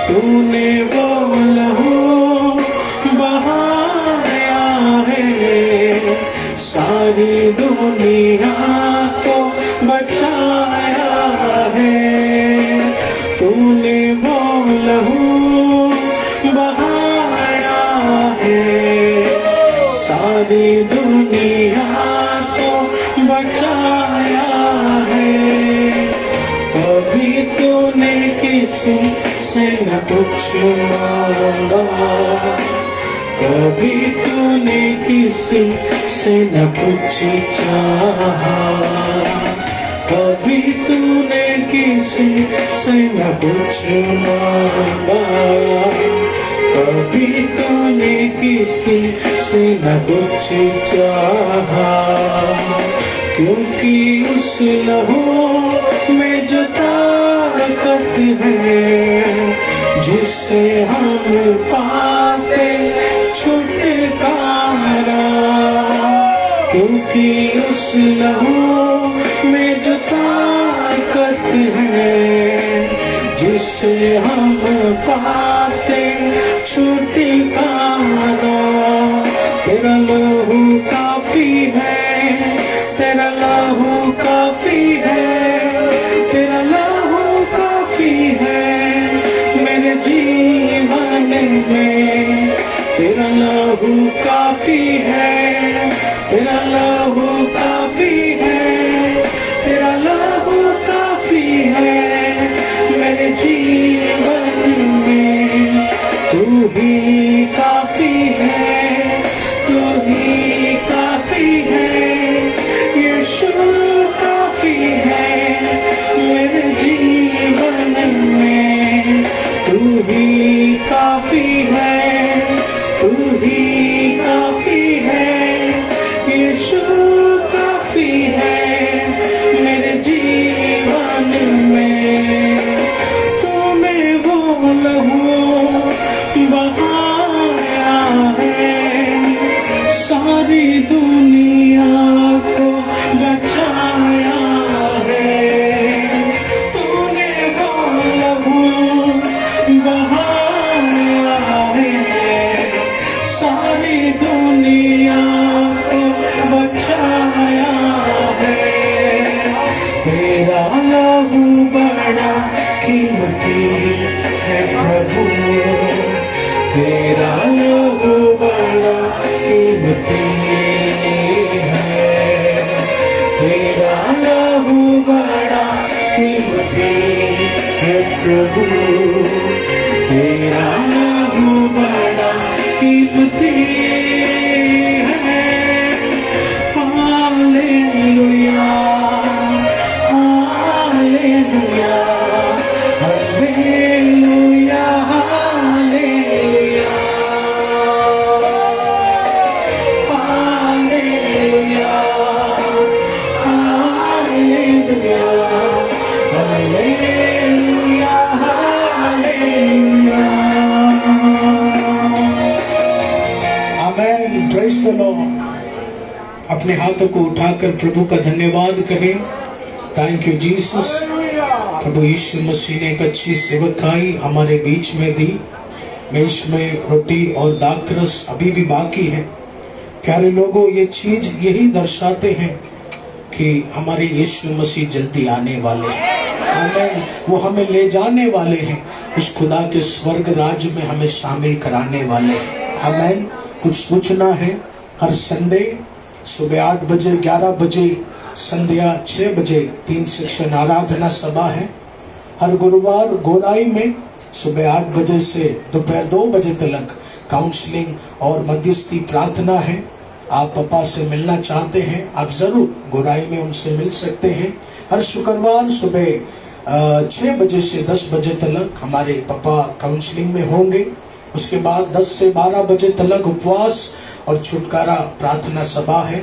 तूने वो लहू बहाया है, सारी दुनिया को बचाया है। तूने वो लहू बहाया है, सारी दुनिया को बचाया है। कभी तूने किसी से न कुछ मांगा, कभी तूने किसी से न कुछ चाहा, कभी तूने किसी से न कुछ मांगा, कभी तूने किसी से न कुछ चाहा। क्योंकि उस लहू में जो ताकत है, जिससे हम पाते छुटकारा। क्योंकि उस लहू में जो ताकत है, जिससे हम पाते छुटकारा। तेरा लहू काफी है, तेरा लहू काफी है, तेरा लहू काफी है मेरे जीवन में। तेरा लहू काफी है, तेरा लहू काफी है, तेरा लहू काफी है मेरे जीवन में। तू ही काफी है, तू ही काफी है, यीशु काफी है मेरे जीवन में। तू ही काफी है, तू ही काफी है, यीशु काफी है मेरे जीवन में। तूने वो लहू बहाया है, सारी दुनिया को बचाया है। तूने वो लहू बहाया है, सारी दुनिया को बचाया है। तेरा लहू बड़ा कीमती है प्रभु, तेरा लहू बड़ा कीमती है। तेरा लहू बड़ा कीमती है प्रभु, तेरा लहू बड़ा कीमती है। Hallelujah, hallelujah, hallelujah, hallelujah, hallelujah, hallelujah, hallelujah, hallelujah. Amen, praise the Lord. अपने हाथों को उठाकर प्रभु का धन्यवाद करें। Thank you Jesus. प्रभु यीशु मसीह ने एक अच्छी सेवकाई हमारे बीच में दी। मेज में रोटी और दाखरस अभी भी बाकी है। प्यारे लोगों, ये चीज यही दर्शाते हैं कि हमारे यीशु मसीह जल्दी आने वाले हैं। आमीन। वो हमें ले जाने वाले हैं, उस खुदा के स्वर्ग राज्य में हमें शामिल कराने वाले हैं। आमीन। कुछ सूचना है, हर संडे सुबह 8 बजे, 11 बजे, संध्या 6 बजे 3 सेक्शन आराधना सभा है। हर गुरुवार गोराई में सुबह 8 बजे से दोपहर 2 बजे तक काउंसलिंग और मध्यस्थी प्रार्थना है। आप पापा से मिलना चाहते हैं, आप जरूर गोराई में उनसे मिल सकते हैं। हर शुक्रवार सुबह 6 बजे से 10 बजे तक हमारे पापा काउंसलिंग में होंगे। उसके बाद 10 से 12 बजे तक उपवास और छुटकारा प्रार्थना सभा है।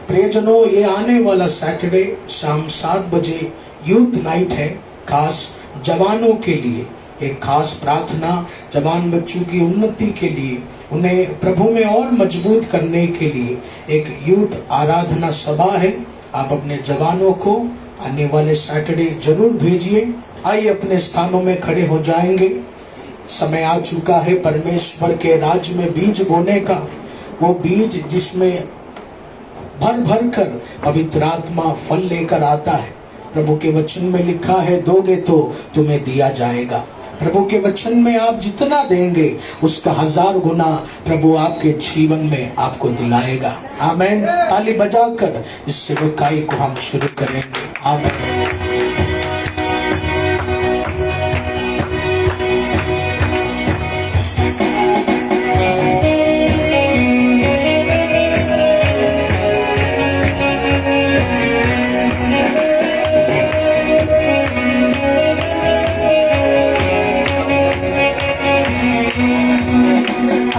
प्रियजनों, ये आने वाला सैटरडे शाम 7 बजे यूथ नाइट है, खास जवानों के लिए। एक खास प्रार्थना जवान बच्चों की उन्नति के लिए, उन्हें प्रभु में और मजबूत करने के लिए एक यूथ आराधना सभा है। आप अपने जवानों को आने वाले सैटरडे जरूर भेजिए। आइए अपने स्थानों में खड़े हो जाएंगे। समय आ चुका है परमेश्वर के राज्य में बीज बोने का, वो बीज जिसमें भर भर कर पवित्र आत्मा फल लेकर आता है। प्रभु के वचन में लिखा है, दोगे तो तुम्हें दिया जाएगा। प्रभु के वचन में आप जितना देंगे उसका 1000 गुना प्रभु आपके जीवन में आपको दिलाएगा। आमीन। ताली बजाकर इस सेवकाई को हम शुरू करेंगे। आमीन।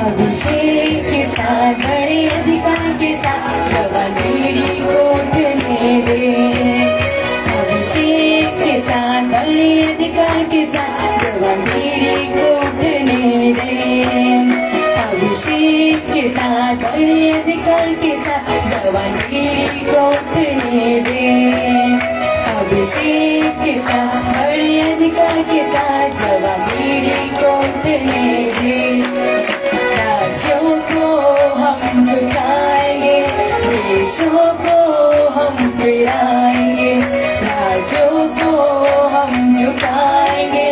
अभिषेक के साथ बड़े अधिकार के साथ जवान पीढ़ी को उठने दे। अभिषेक के साथ बड़े अधिकार के साथ जवान पीढ़ी को उठने दे। अभिषेक के साथ बड़े अधिकार के साथ जवान पीढ़ी को उठने दे। अभिषेक के साथ बड़े अधिकार के साथ जवान पीढ़ी को उठने दे। राज्यों को हम झुकाएंगे, देशों को हम फिराएंगे। राज्यों को हम झुकाएंगे,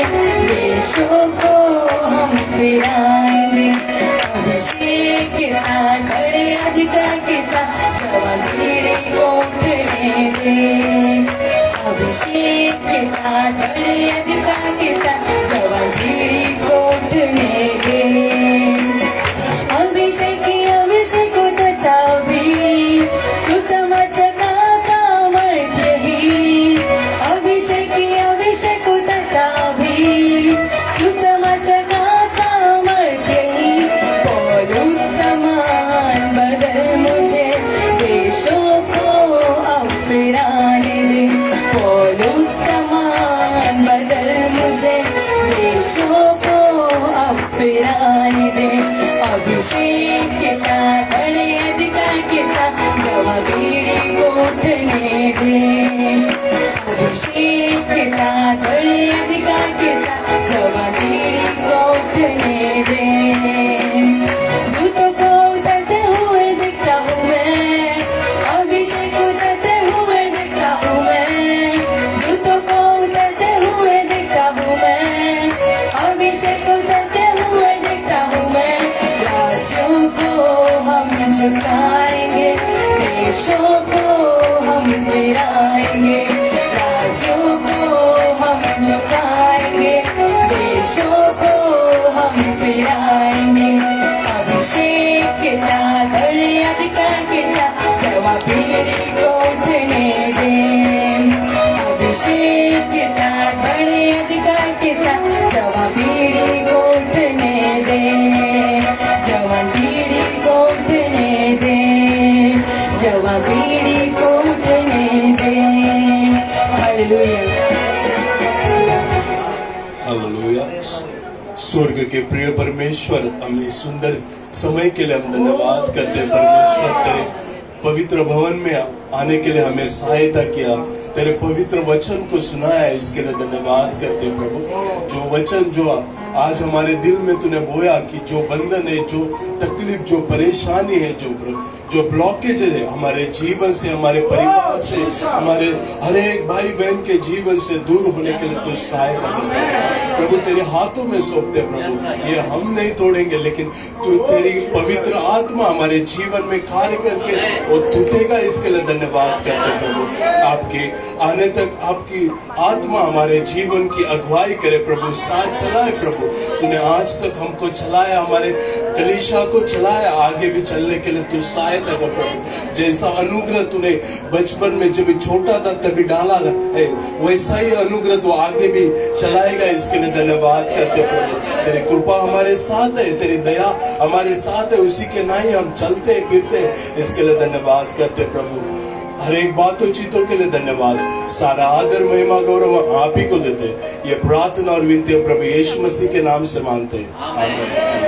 देशों को हम फिराएंगे। अभिषेक के साथ बड़े अधिकार के साथ जवान पीढ़ी को उठने दे। अभिषेक के साथ बड़े अधिकार के साथ जवान पीढ़ी को उठने दे। अभिषेक होता भी सुसमाचार का सामर्थ्य ही। अभिषेक होता भी सुसमाचार का सामर्थ्य ही। पौलुस समान बदल मुझे, देशों को अब फिराने दे। पौलुस समान बदल मुझे, देशों को अब फिराने दे। अभिषेक के साथ बड़े अधिकार के साथ जवान पीढ़ी को उठने दे। अभिषेक के साथ बड़े अधिकार के साथ जवान पीढ़ी को उठने दे। दूतों को उतरते हुए देखता हूँ मैं, अभिषेक उतरते हुए देखता हूँ मैं। दूतों को उतरते हुए देखता हूँ मैं, अभिषेक उतरते हुए देखता हूँ मैं। राज्यों को हम झुकाएंगे, देशों को हम फिराएंगे। राज्यों को हम झुकाएंगे, देशों को हम फिराएंगे। अभिषेक के साथ बड़े अधिकार के साथ जवान पीढ़ी को उठने दे। अभिषेक के साथ बड़े अधिकार के साथ जवान पीढ़ी को उठने दे। जवान पीढ़ी को उठने दे। जवान पीढ़ी को उठने दे। हालेलुया। हालेलुया। स्वर्ग के प्रिय परमेश्वर, हम इस सुंदर समय के लिए हम धन्यवाद करते हैं परमेश्वर। तेरे पवित्र भवन में आने के लिए हमें सहायता किया, तेरे पवित्र वचन को सुनाया, इसके लिए धन्यवाद करते हैं प्रभु। जो वचन जो आज हमारे दिल में तूने बोया कि जो बंधन है, जो तकलीफ, जो परेशानी है, जो ब्लॉकेज है हमारे जीवन से, हमारे परिवार से, हमारे हर एक भाई बहन के जीवन से दूर होने के लिए तो सहायता कर प्रभु। तेरे हाथों में सौंपते प्रभु। ये हम नहीं तोड़ेंगे, लेकिन तू तेरी पवित्र आत्मा हमारे जीवन में कार्य करके और टूटेगा, इसके लिए धन्यवाद करते प्रभु। आपके आने तक आपकी आत्मा हमारे जीवन की अगुवाई करे प्रभु, साथ चलाए प्रभु। तूने आज तक हमको चलाया, हमारे कलीसिया को चलाया, आगे भी चलने के लिए तू सहायता कर प्रभु। जैसा अनुग्रह तूने बचपन में जब छोटा था तभी डाला था, वैसा ही अनुग्रह तू आगे भी चलाएगा, इसके लिए धन्यवाद करते प्रभु। तेरी कृपा हमारे साथ है, तेरी दया हमारे साथ है, उसी के नहीं हम चलते फिरते, इसके लिए धन्यवाद करते प्रभु। हर एक बातों चीतों के लिए धन्यवाद। सारा आदर महिमा गौरव आप ही को देते। ये प्रार्थना और विनती प्रभु यीशु मसीह के नाम से मांगते हैं। आमीन।